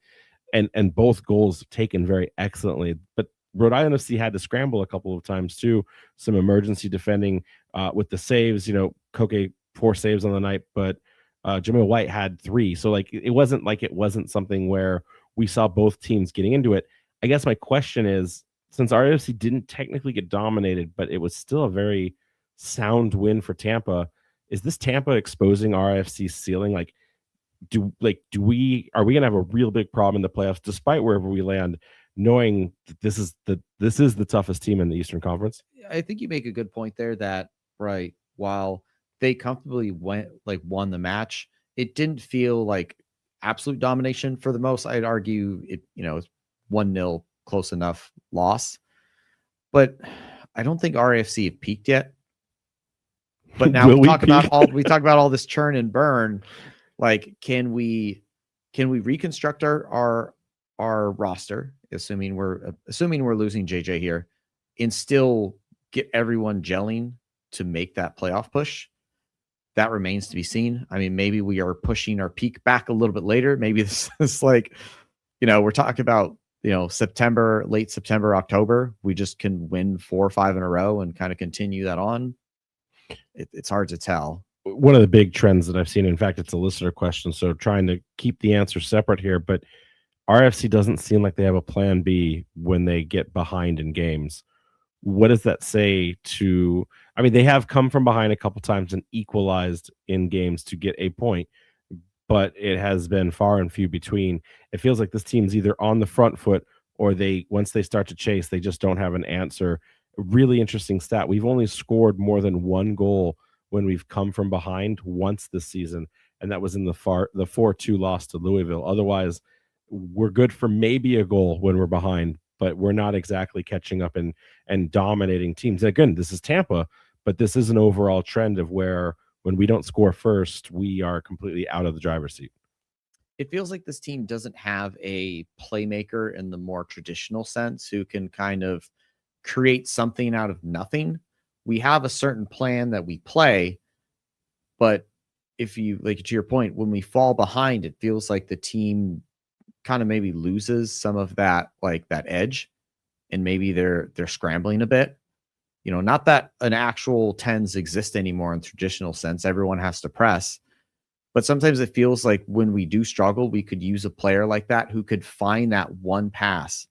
and both goals taken very excellently. But Rhode Island FC had to scramble a couple of times too. Some emergency defending with the saves. Koke 4 saves on the night, but Jamil White had 3. So it wasn't something where we saw both teams getting into it. I guess my question is, since RIFC didn't technically get dominated, but it was still a very sound win for Tampa, is this Tampa exposing RIFC's ceiling? Are we gonna have a real big problem in the playoffs, despite wherever we land, knowing that this is the toughest team in the Eastern Conference? I think you make a good point there that, right, while they comfortably won the match, it didn't feel like absolute domination for the most. I'd argue it, it's 1-0 close enough loss. But I don't think RIFC have peaked yet. But now we talk about all this churn and burn. Can we reconstruct our roster, assuming we're losing JJ here, and still get everyone gelling to make that playoff push? That remains to be seen. I mean, maybe we are pushing our peak back a little bit later. Maybe this is we're talking about, September, late September, October. We just can win 4 or 5 in a row and kind of continue that on. It's hard to tell. One of the big trends that I've seen, in fact, it's a listener question, so trying to keep the answer separate here, but RFC doesn't seem like they have a plan B when they get behind in games. What does that say to... I mean, they have come from behind a couple times and equalized in games to get a point, but it has been far and few between. It feels like this team's either on the front foot or once they start to chase, they just don't have an answer. A really interesting stat. We've only scored more than 1 goal when we've come from behind once this season, and that was in the 4-2 loss to Louisville. Otherwise, we're good for maybe a goal when we're behind, but we're not exactly catching up and dominating teams. And again, this is Tampa, but this is an overall trend of where when we don't score first, we are completely out of the driver's seat. It feels like this team doesn't have a playmaker in the more traditional sense who can kind of create something out of nothing. We have a certain plan that we play, but if you, to your point, when we fall behind, it feels like the team kind of maybe loses some of that, that edge, and maybe they're scrambling a bit. Not that an actual 10s exist anymore in traditional sense. Everyone has to press. But sometimes it feels like when we do struggle, we could use a player like that who could find that one pass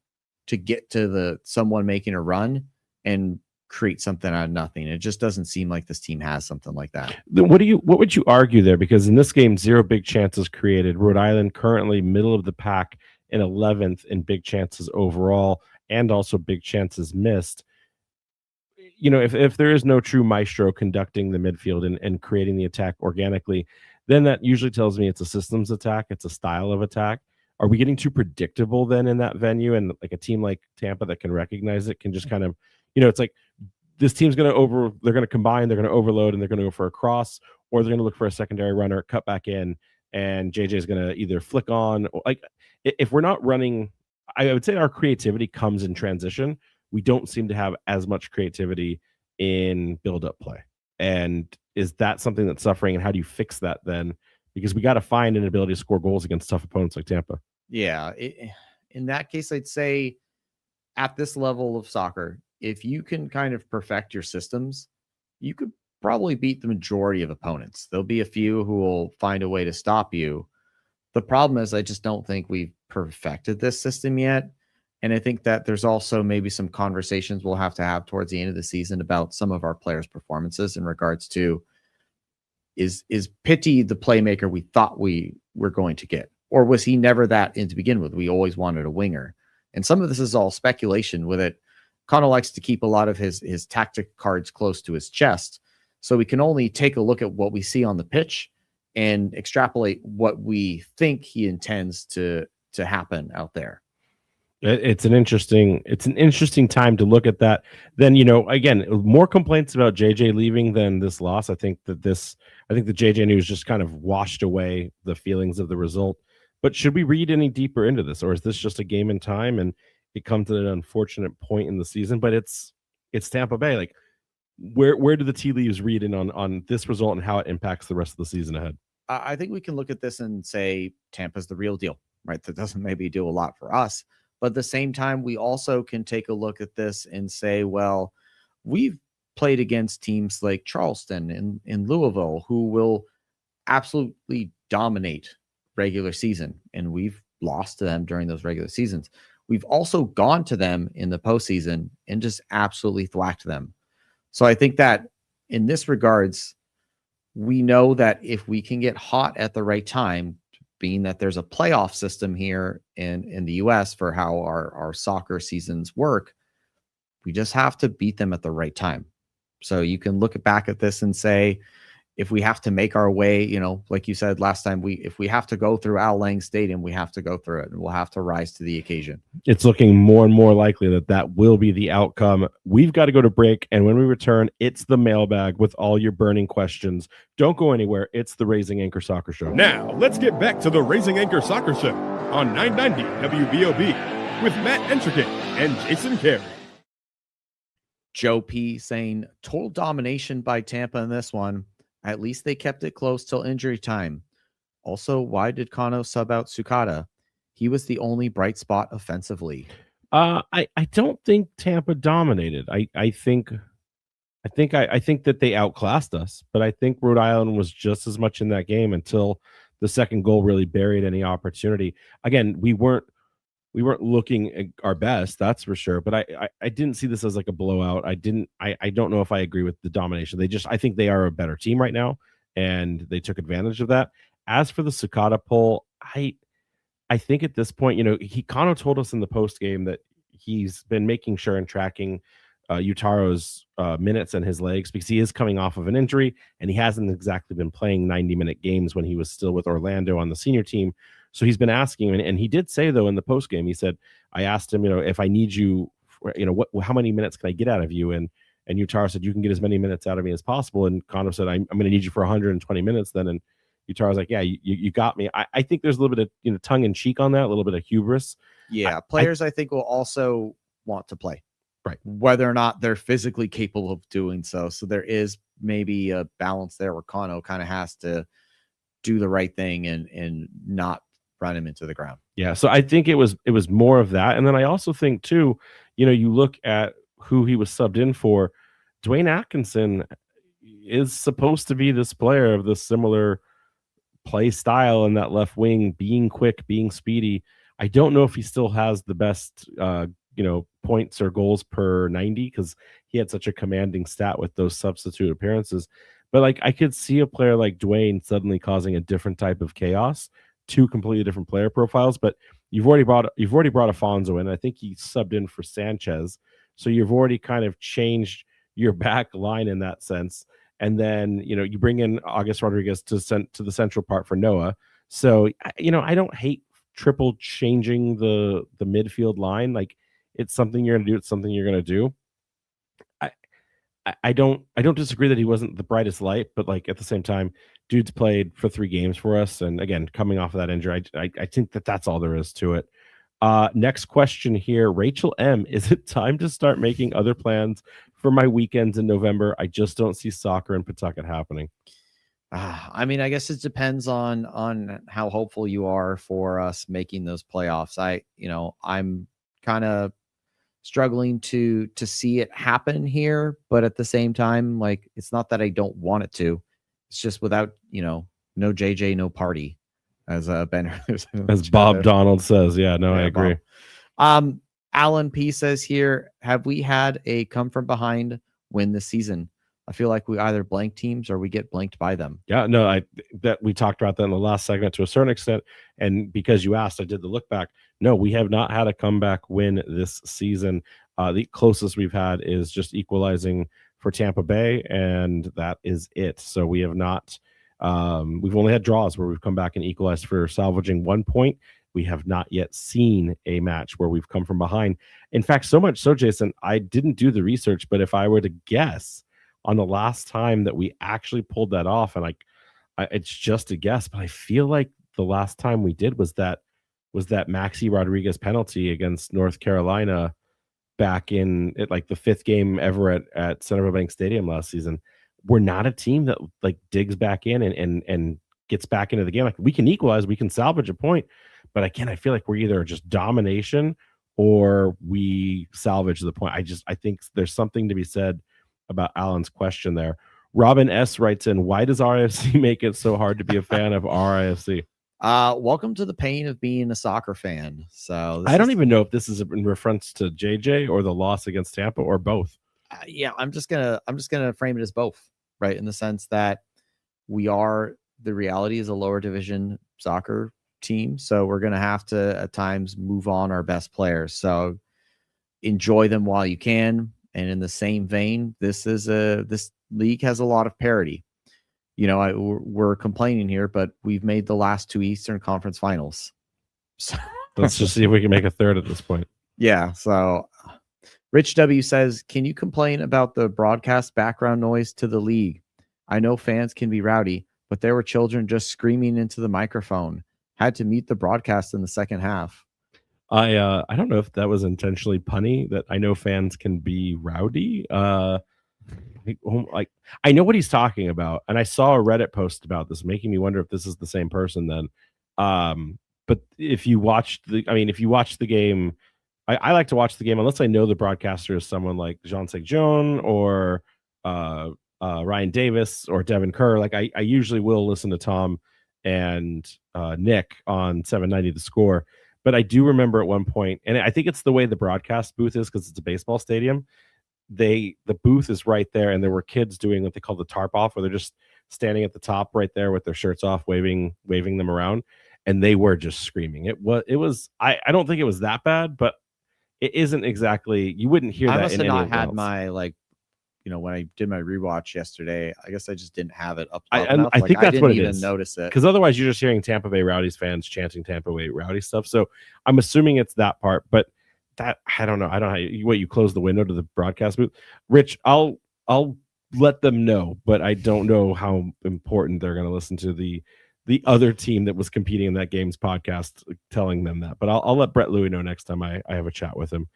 to get to someone making a run and create something out of nothing. It just doesn't seem like this team has something like that. What would you argue there? Because in this game, 0 big chances created. Rhode Island currently middle of the pack in 11th in big chances overall, and also big chances missed. If there is no true maestro conducting the midfield and creating the attack organically, then that usually tells me it's a systems attack. It's a style of attack. Are we getting too predictable then in that venue? And a team like Tampa that can recognize it can just kind of, it's like this team's they're going to combine, they're going to overload, and they're going to go for a cross, or they're going to look for a secondary runner, cut back in, and JJ is going to either flick on. Or if we're not running, I would say our creativity comes in transition. We don't seem to have as much creativity in build-up play. And is that something that's suffering, and how do you fix that then? Because we got to find an ability to score goals against tough opponents like Tampa. Yeah. In that case, I'd say at this level of soccer, if you can kind of perfect your systems, you could probably beat the majority of opponents. There'll be a few who will find a way to stop you. The problem is I just don't think we've perfected this system yet. And I think that there's also maybe some conversations we'll have to have towards the end of the season about some of our players' performances in regards to, is Pitti the playmaker we thought we were going to get? Or was he never that to begin with? We always wanted a winger. And some of this is all speculation with it. Connell likes to keep a lot of his tactic cards close to his chest. So we can only take a look at what we see on the pitch and extrapolate what we think he intends to happen out there. It's an interesting time to look at that. Then, again, more complaints about JJ leaving than this loss. I think the JJ news just kind of washed away the feelings of the result. But should we read any deeper into this, or is this just a game in time and it comes at an unfortunate point in the season? But it's Tampa Bay. Where do the tea leaves read in on this result and how it impacts the rest of the season ahead? I think we can look at this and say Tampa's the real deal. right? That doesn't maybe do a lot for us. But at the same time, we also can take a look at this and say, well, we've played against teams like Charleston in Louisville, who will absolutely dominate regular season. And we've lost to them during those regular seasons. We've also gone to them in the postseason and just absolutely thwacked them. So I think that in this regards, we know that if we can get hot at the right time, being that there's a playoff system here in the US for how our soccer seasons work, we just have to beat them at the right time. So you can look back at this and say, if we have to make our way, like you said last time, if we have to go through Al Lang Stadium, we have to go through it, and we'll have to rise to the occasion. It's looking more and more likely that will be the outcome. We've got to go to break, and when we return, it's the mailbag with all your burning questions. Don't go anywhere. It's the Raising Anchor Soccer Show. Now, let's get back to the Raising Anchor Soccer Show on 990 WBOB with Matt Entricket and Jason Carey. Joe P saying total domination by Tampa in this one. At least they kept it close till injury time. Also, why did Kano sub out Sukata? He was the only bright spot offensively. I don't think Tampa dominated. I think that they outclassed us, but I think Rhode Island was just as much in that game until the second goal really buried any opportunity. Again, we weren't looking at our best, that's for sure. But I didn't see this as like a blowout. I don't know if I agree with the domination. I think they are a better team right now, and they took advantage of that. As for the Sukata poll, I think at this point, Kano told us in the post game that he's been making sure and tracking Utaro's minutes and his legs, because he is coming off of an injury, and he hasn't exactly been playing 90-minute games when he was still with Orlando on the senior team. So he's been asking, and he did say, though, in the post game, he said, I asked him, if I need you, how many minutes can I get out of you? And Utaro said, you can get as many minutes out of me as possible. And Kano said, I'm going to need you for 120 minutes then. And Utaro's like, yeah, you got me. I think there's a little bit of tongue in cheek on that, a little bit of hubris. Yeah, players I think will also want to play, right? Whether or not they're physically capable of doing so. So there is maybe a balance there where Kano kind of has to do the right thing and not run him into the ground. Yeah, so I think it was more of that. And then I also think too, you look at who he was subbed in for. Dwayne Atkinson is supposed to be this player of the similar play style in that left wing, being quick, being speedy. I don't know if he still has the best points or goals per 90, because he had such a commanding stat with those substitute appearances. But like, I could see a player like Dwayne suddenly causing a different type of chaos. Two completely different player profiles, but you've already brought Afonso in. I think he subbed in for Sanchez, so you've already kind of changed your back line in that sense. And then you bring in August Rodriguez to the central part for Noah. So I don't hate triple changing the midfield line. Like, it's something you're gonna do. It's something you're gonna do. I don't disagree that he wasn't the brightest light, but like at the same time, dude's played for 3 games for us, and again, coming off of that injury, I think that's all there is to it. Next question here, Rachel M. Is it time to start making other plans for my weekends in November? I just don't see soccer in Pawtucket happening. I mean, I guess it depends on how hopeful you are for us making those playoffs. I'm kind of struggling to see it happen here, but at the same time, like, it's not that I don't want it to. It's just without, no JJ, no party, as Ben as Bob Donald says. Yeah, no, I agree. Bob. Alan P says here, have we had a come from behind win this season? I feel like we either blank teams or we get blanked by them. Yeah, no, that we talked about that in the last segment to a certain extent. And because you asked, I did the look back. No, we have not had a comeback win this season. The closest we've had is just equalizing for Tampa Bay, and that is it. So we have not, we've only had draws where we've come back and equalized for salvaging 1 point. We have not yet seen a match where we've come from behind. In fact, so much so, Jason, I didn't do the research, but if I were to guess on the last time that we actually pulled that off, and it's just a guess, but I feel like the last time we did was that Maxi Rodriguez penalty against North Carolina back in like the 5th game ever at Centerville Bank Stadium last season. We're not a team that like digs back in and gets back into the game. Like, we can equalize, we can salvage a point, But again, I feel like we're either just domination or we salvage the point. I think there's something to be said about Alan's question there. Robin S writes in, why does RIFC make it so hard to be a fan of RIFC? Welcome to the pain of being a soccer fan. So I don't even know if this is in reference to JJ or the loss against Tampa or both. Yeah, I'm just gonna frame it as both, right? In the sense that the reality is a lower division soccer team, so we're gonna have to at times move on our best players. So enjoy them while you can. And in the same vein, this league has a lot of parity. We're complaining here, but we've made the last 2 Eastern Conference Finals. So let's just see if we can make a third at this point. Yeah. So Rich W says, can you complain about the broadcast background noise to the league? I know fans can be rowdy, but there were children just screaming into the microphone. Had to mute the broadcast in the second half. I don't know if that was intentionally punny, that I know fans can be rowdy. I know what he's talking about, and I saw a Reddit post about this, making me wonder if this is the same person then. But if you watched the game, I like to watch the game unless I know the broadcaster is someone like Jean Seg-Jean or Ryan Davis or Devin Kerr. Like I usually will listen to Tom and Nick on 790 The Score. But I do remember at one point, and I think it's the way the broadcast booth is because it's a baseball stadium. The booth is right there, and there were kids doing what they call the tarp off, where they're just standing at the top right there with their shirts off, waving them around, and they were just screaming. It was I don't think it was that bad, but it isn't exactly, you wouldn't hear that. I must have not had my when I did my rewatch yesterday, I guess I just didn't have it up. I think that's what it is. I didn't even notice it, because otherwise you're just hearing Tampa Bay Rowdies fans chanting Tampa Bay Rowdies stuff. So I'm assuming it's that part, but that I don't know. I don't know what you close the window to the broadcast booth. Rich, I'll let them know, but I don't know how important they're going to listen to the other team that was competing in that game's podcast telling them that. But I'll let Brett Louie know next time I have a chat with him.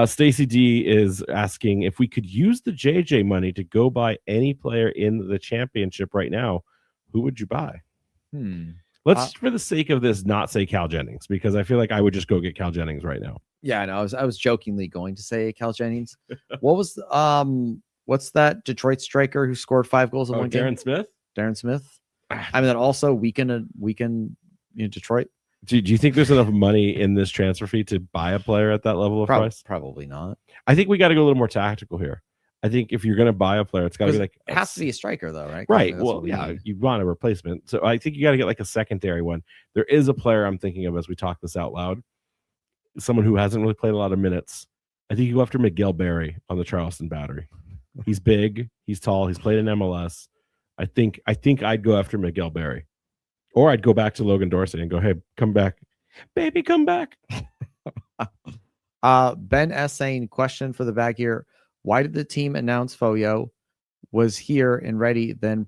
Stacy D is asking if we could use the JJ money to go buy any player in the championship right now, who would you buy? Let's, for the sake of this, not say Cal Jennings, because I feel like I would just go get Cal Jennings right now. Yeah, I know. I was jokingly going to say Cal Jennings. What was what's that Detroit striker who scored 5 goals in one game? Darren Smith. I mean, that also weakened Detroit. Do you think there's enough money in this transfer fee to buy a player at that level of price? Probably not. I think we got to go a little more tactical here. I think if you're going to buy a player, it's got to be like, it has to be a striker though, right? Right. Well, yeah, you want a replacement. So I think you got to get like a secondary one. There is a player I'm thinking of as we talk this out loud. Someone who hasn't really played a lot of minutes. I think you go after Miguel Berry on the Charleston Battery. He's big. He's tall. He's played in MLS. I think I'd go after Miguel Berry, or I'd go back to Logan Dorsey and go, "Hey, come back, baby, come back." Ben S saying, question for the bag here: why did the team announce Foyo was here and ready, then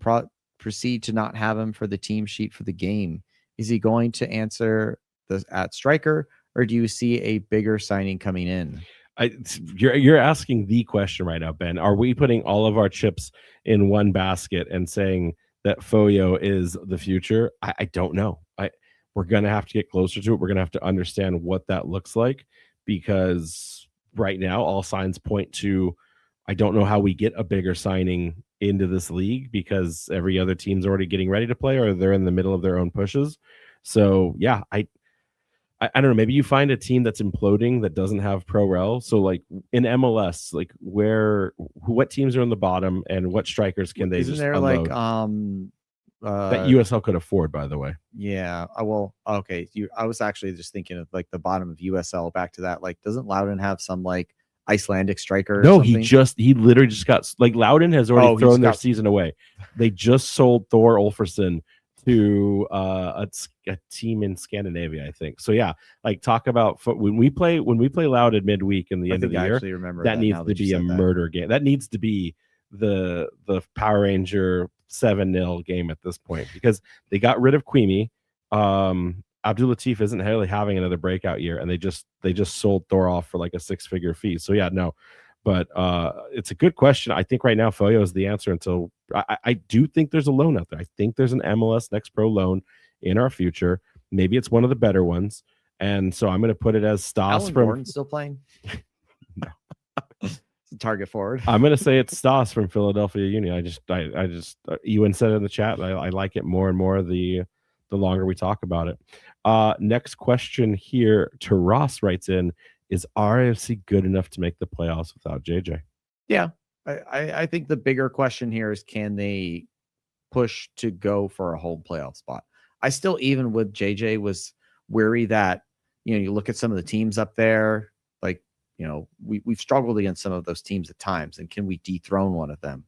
proceed to not have him for the team sheet for the game? Is he going to answer at striker, or do you see a bigger signing coming in? You're asking the question right now, Ben. Are we putting all of our chips in one basket and saying that Foyo is the future? I don't know. We're going to have to get closer to it. We're going to have to understand what that looks like, because right now all signs point to, I don't know how we get a bigger signing into this league, because every other team's already getting ready to play or they're in the middle of their own pushes. So yeah, I don't know. Maybe you find a team that's imploding that doesn't have pro rel. So like in MLS, like what teams are on the bottom and what strikers can they just unload? That USL could afford, by the way. Yeah. Well, okay. I was actually just thinking of like the bottom of USL. Back to that. Like, doesn't Loudon have some like Icelandic striker? No, he literally just got, like, Loudon has already thrown their season away. They just sold Thor Olferson to a team in Scandinavia, I think. So yeah, like, talk about when we play Loudon midweek in the end of the year, that needs to be a murder game. That needs to be the Power Ranger 7-0 game at this point, because they got rid of Queemy. Abdul Latif isn't really having another breakout year, and they just sold Thor off for like a 6-figure fee. So yeah, no. But it's a good question. I think right now Foyo is the answer until I do think there's a loan out there. I think there's an MLS Next Pro loan in our future. Maybe it's one of the better ones. And so I'm going to put it as Stas Alan from. Gordon still playing? No. It's a target forward. I'm going to say it's Stas from Philadelphia Union. I just Ewan said it in the chat. I like it more and more the longer we talk about it. Next question here to Ross writes in, is RIFC good enough to make the playoffs without JJ? Yeah. I think the bigger question here is, can they push to go for a home playoff spot? I still, even with JJ, was weary that, you look at some of the teams up there, like, we've struggled against some of those teams at times, and can we dethrone one of them?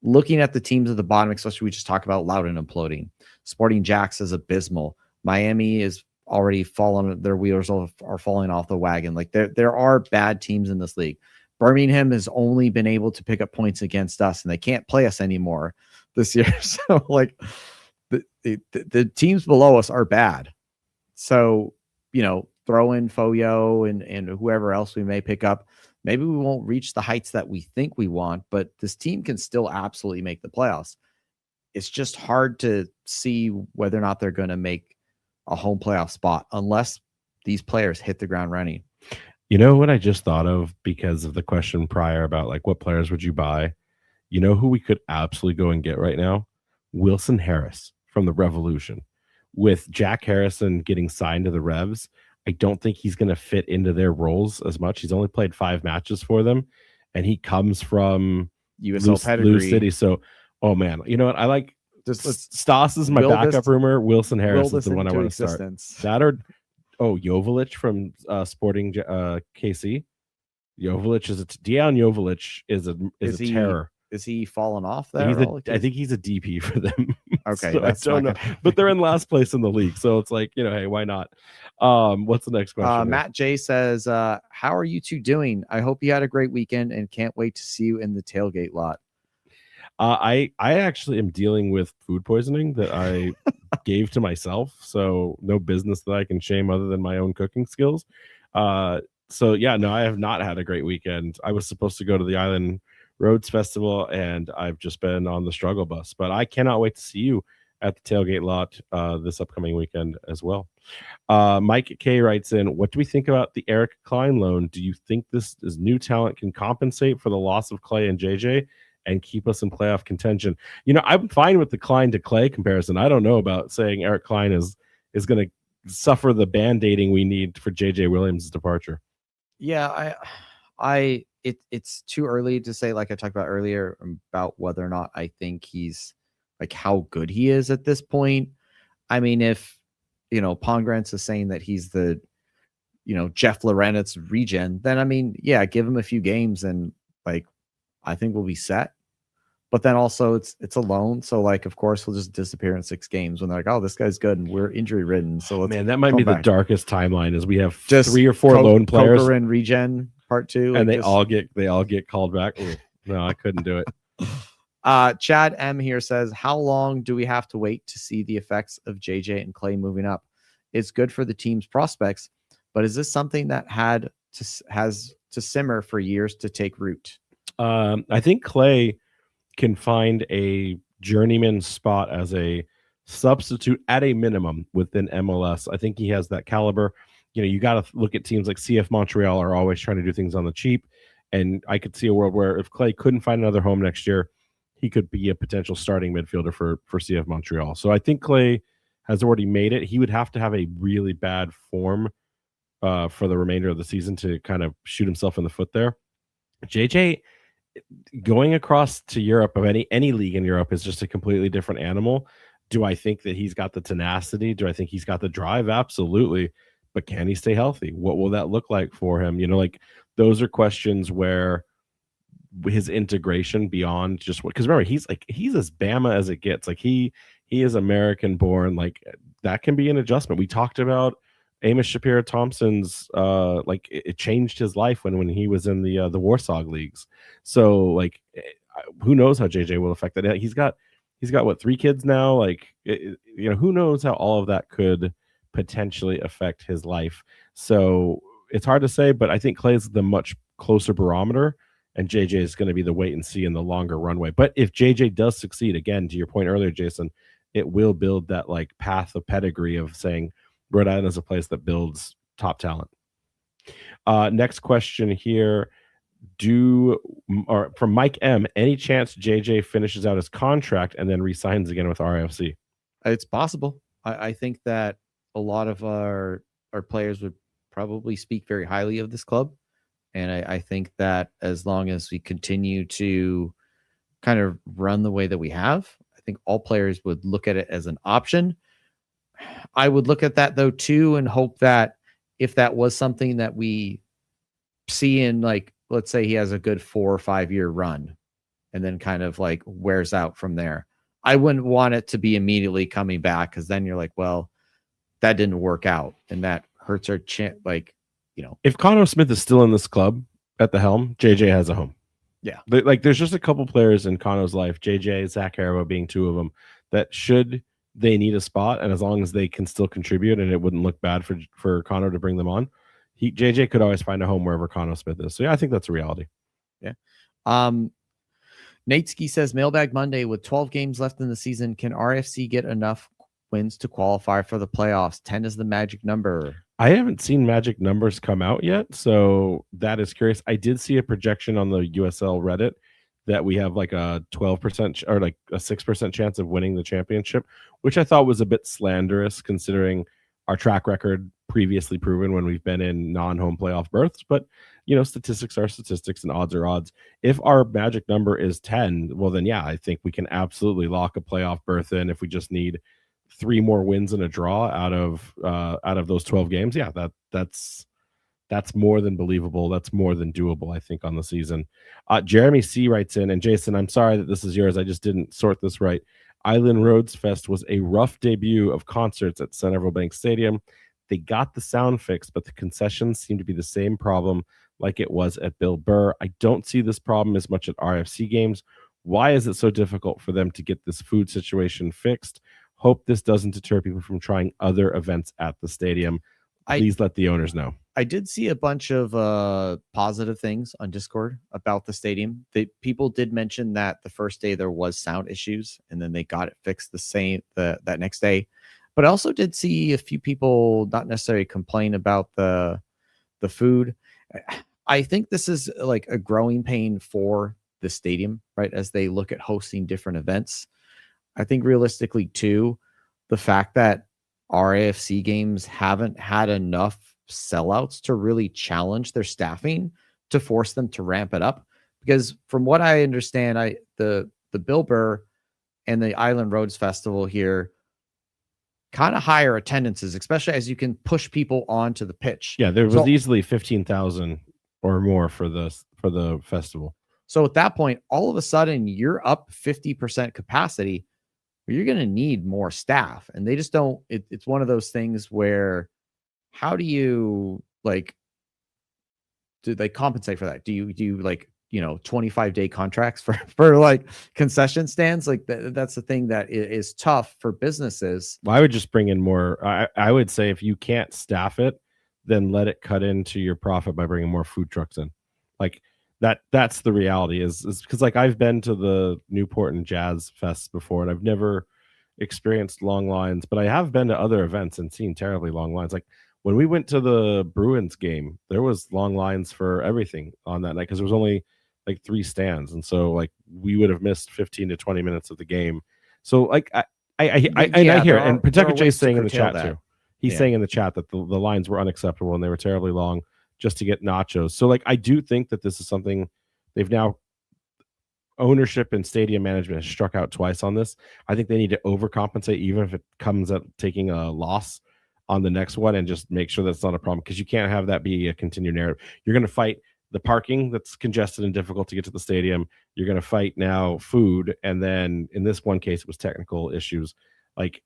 Looking at the teams at the bottom, especially, we just talked about Loudoun imploding. Sporting Jacks is abysmal. Miami is already fallen. Their wheels are falling off the wagon. Like, there are bad teams in this league. Birmingham has only been able to pick up points against us, and they can't play us anymore this year. So, like, the teams below us are bad. So, throw in Foyo and whoever else we may pick up. Maybe we won't reach the heights that we think we want, but this team can still absolutely make the playoffs. It's just hard to see whether or not they're going to make a home playoff spot unless these players hit the ground running. You know what I just thought of because of the question prior about, like, what players would you buy? You know who we could absolutely go and get right now? Wilson Harris from the Revolution. With Jack Harrison getting signed to the Revs, I don't think he's going to fit into their roles as much. He's only played 5 matches for them, and he comes from USL pedigree. Lou City. So, oh man, you know what? I like Stas is my backup rumor. Wilson Harris is the one I want to start. That or Joveljic from Sporting KC. Joveljic is Dejan Joveljic is a terror. Is he fallen off there? I think he's a DP for them. Okay, so I don't know. But they're in last place in the league, so it's like, hey, why not? What's the next question? Matt J says, how are you two doing? I hope you had a great weekend and can't wait to see you in the tailgate lot. I actually am dealing with food poisoning that I gave to myself, so no business that I can shame other than my own cooking skills. So yeah, no, I have not had a great weekend. I was supposed to go to the Island Roads Festival, and I've just been on the struggle bus. But I cannot wait to see you at the tailgate lot this upcoming weekend as well. Mike K writes in, what do we think about the Eric Klein loan? Do you think this new talent can compensate for the loss of Clay and JJ and keep us in playoff contention? I'm fine with the Klein to Clay comparison. I don't know about saying Eric Klein is going to suffer the band-aiding we need for JJ Williams' departure. Yeah, it's too early to say, like I talked about earlier, about whether or not I think he's, like, how good he is at this point. I mean, if, Pongrantz is saying that he's the, Jeff Lorenitz regen, then, I mean, yeah, give him a few games and, like, I think we'll be set. But then also it's a loan. So, like, of course, he'll just disappear in 6 games when they're like, oh, this guy's good and we're injury ridden. So that might be the darkest timeline, is we have just 3 or 4 loan players. Kokorin regen part 2. And they all get called back. Ooh, no, I couldn't do it. Chad M here says, how long do we have to wait to see the effects of JJ and Clay moving up? It's good for the team's prospects, but is this something that has to simmer for years to take root? I think Clay can find a journeyman spot as a substitute at a minimum within MLS. I think he has that caliber. You got to look at teams like CF Montreal are always trying to do things on the cheap. And I could see a world where if Clay couldn't find another home next year, he could be a potential starting midfielder for CF Montreal. So I think Clay has already made it. He would have to have a really bad form for the remainder of the season to kind of shoot himself in the foot there. JJ going across to Europe, of any league in Europe, is just a completely different animal. Do I think that he's got the tenacity? Do I think he's got the drive? Absolutely. But can he stay healthy? What will that look like for him? Like, those are questions where his integration beyond just because remember, he's as Bama as it gets. Like, he is American born. Like, that can be an adjustment. We talked about Amos Shapiro Thompson's like, it changed his life when he was in the Warsaw leagues. So, like, who knows how JJ will affect that? He's got what, 3 kids now? Like, who knows how all of that could potentially affect his life. So it's hard to say, but I think Clay's the much closer barometer, and JJ is going to be the wait and see in the longer runway. But if JJ does succeed, again, to your point earlier, Jason, it will build that, like, path of pedigree of saying, Rhode Island is a place that builds top talent. Next question here. From Mike M, any chance JJ finishes out his contract and then resigns again with RIFC? It's possible. I think that a lot of our players would probably speak very highly of this club. And I think that as long as we continue to kind of run the way that we have, I think all players would look at it as an option. I would look at that though too and hope that if that was something that we see in, like, let's say he has a good 4 or 5 year run and then kind of like wears out from there, I wouldn't want it to be immediately coming back, because then you're like, well, that didn't work out and that hurts our chance. Like, if Connor Smith is still in this club at the helm, JJ has a home. Yeah. Like, there's just a couple players in Connor's life, JJ, Zach Harrow being two of them, that should they need a spot, and as long as they can still contribute and it wouldn't look bad for Connor to bring them on, JJ could always find a home wherever Connor Smith is. So yeah, I think that's a reality. Yeah. Nateski says, Mailbag Monday, with 12 games left in the season, can RFC get enough wins to qualify for the playoffs? 10 is the magic number. I haven't seen magic numbers come out yet, so that is curious. I did see a projection on the USL Reddit that we have like a 12% or like a 6% chance of winning the championship, which I thought was a bit slanderous considering our track record previously proven when we've been in non-home playoff berths. But statistics are statistics and odds are odds. If our magic number is 10, well then yeah, I think we can absolutely lock a playoff berth in if we just need 3 more wins and a draw out of those 12 games. Yeah, that's more than believable. That's more than doable, I think, on the season. Jeremy C writes in, and Jason, I'm sorry that this is yours. I just didn't sort this right. Island Roads Fest was a rough debut of concerts at Centerville Bank Stadium. They got the sound fixed, but the concessions seem to be the same problem like it was at Bill Burr. I don't see this problem as much at RFC games. Why is it so difficult for them to get this food situation fixed? Hope this doesn't deter people from trying other events at the stadium. Please let the owners know. I did see a bunch of positive things on Discord about the stadium. People did mention that the first day there was sound issues, and then they got it fixed that next day. But I also did see a few people not necessarily complain about the food. I think this is like a growing pain for the stadium, right? As they look at hosting different events. I think realistically too, the fact that RAFC games haven't had enough sellouts to really challenge their staffing to force them to ramp it up. Because from what I understand, the Bill Burr and the Island Roads Festival here kind of higher attendances, especially as you can push people onto the pitch. Yeah, there was easily 15,000 or more for the festival. So at that point, all of a sudden you're up 50% capacity. You're going to need more staff, and they just don't. It's one of those things where, how do you do they compensate for that? Do you 25-day contracts for like concession stands? Like that's the thing that is tough for businesses. Well, I would just bring in more. I would say if you can't staff it, then let it cut into your profit by bringing more food trucks in. Like that's the reality is because like I've been to the Newport and Jazz Fests before, and I've never experienced long lines, but I have been to other events and seen terribly long lines. Like when we went to the Bruins game, there was long lines for everything on that night because there was only like 3 stands, and so like we would have missed 15 to 20 minutes of the game. So like I hear, and Pawtucket Jay's saying in the chat too. He's saying in the chat that the lines were unacceptable and they were terribly long just to get nachos. So like I do think that this is something they've now ownership and stadium management has struck out twice on this. I think they need to overcompensate even if it comes at taking a loss on the next one, and just make sure that's not a problem, because you can't have that be a continued narrative. You're going to fight the parking that's congested and difficult to get to the stadium. You're going to fight now food, and then in this one case it was technical issues. Like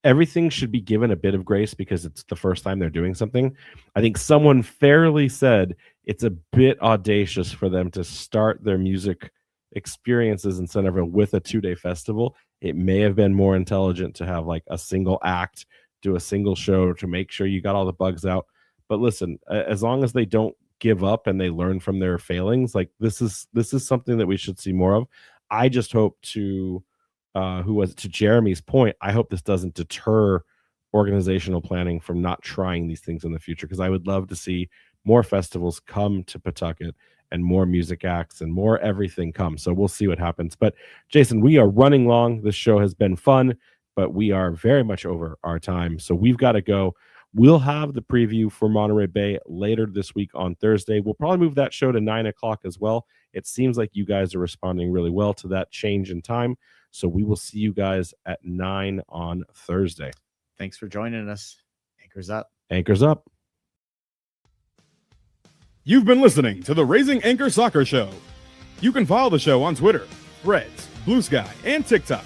everything should be given a bit of grace because it's the first time they're doing something. I think someone fairly said it's a bit audacious for them to start their music experiences in Centerville with a 2-day festival. It may have been more intelligent to have like a single act, do a single show to make sure you got all the bugs out. But listen, as long as they don't give up and they learn from their failings, like this is something that we should see more of. I just hope to Jeremy's point, I hope this doesn't deter organizational planning from not trying these things in the future, because I would love to see more festivals come to Pawtucket and more music acts and more everything come. So we'll see what happens. But Jason, we are running long. This show has been fun, but we are very much over our time. So we've got to go. We'll have the preview for Monterey Bay later this week on Thursday. We'll probably move that show to 9 o'clock as well. It seems like you guys are responding really well to that change in time. So we will see you guys at 9 on Thursday. Thanks for joining us. Anchors up. Anchors up. You've been listening to the Raising Anchor Soccer Show. You can follow the show on Twitter, Threads, Blue Sky, and TikTok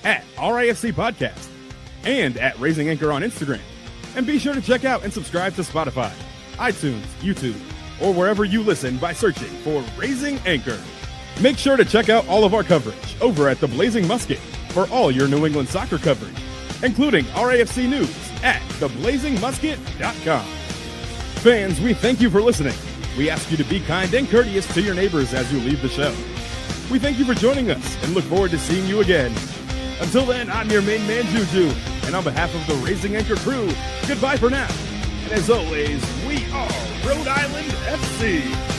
at RIFC Podcast and at Raising Anchor on Instagram. And be sure to check out and subscribe to Spotify, iTunes, YouTube, or wherever you listen by searching for Raising Anchor. Make sure to check out all of our coverage over at the Blazing Musket for all your New England soccer coverage, including RAFC news at theblazingmusket.com. Fans, we thank you for listening. We ask you to be kind and courteous to your neighbors as you leave the show. We thank you for joining us and look forward to seeing you again. Until then, I'm your main man, Juju, and on behalf of the Raising Anchor crew, goodbye for now. And as always, we are Rhode Island FC.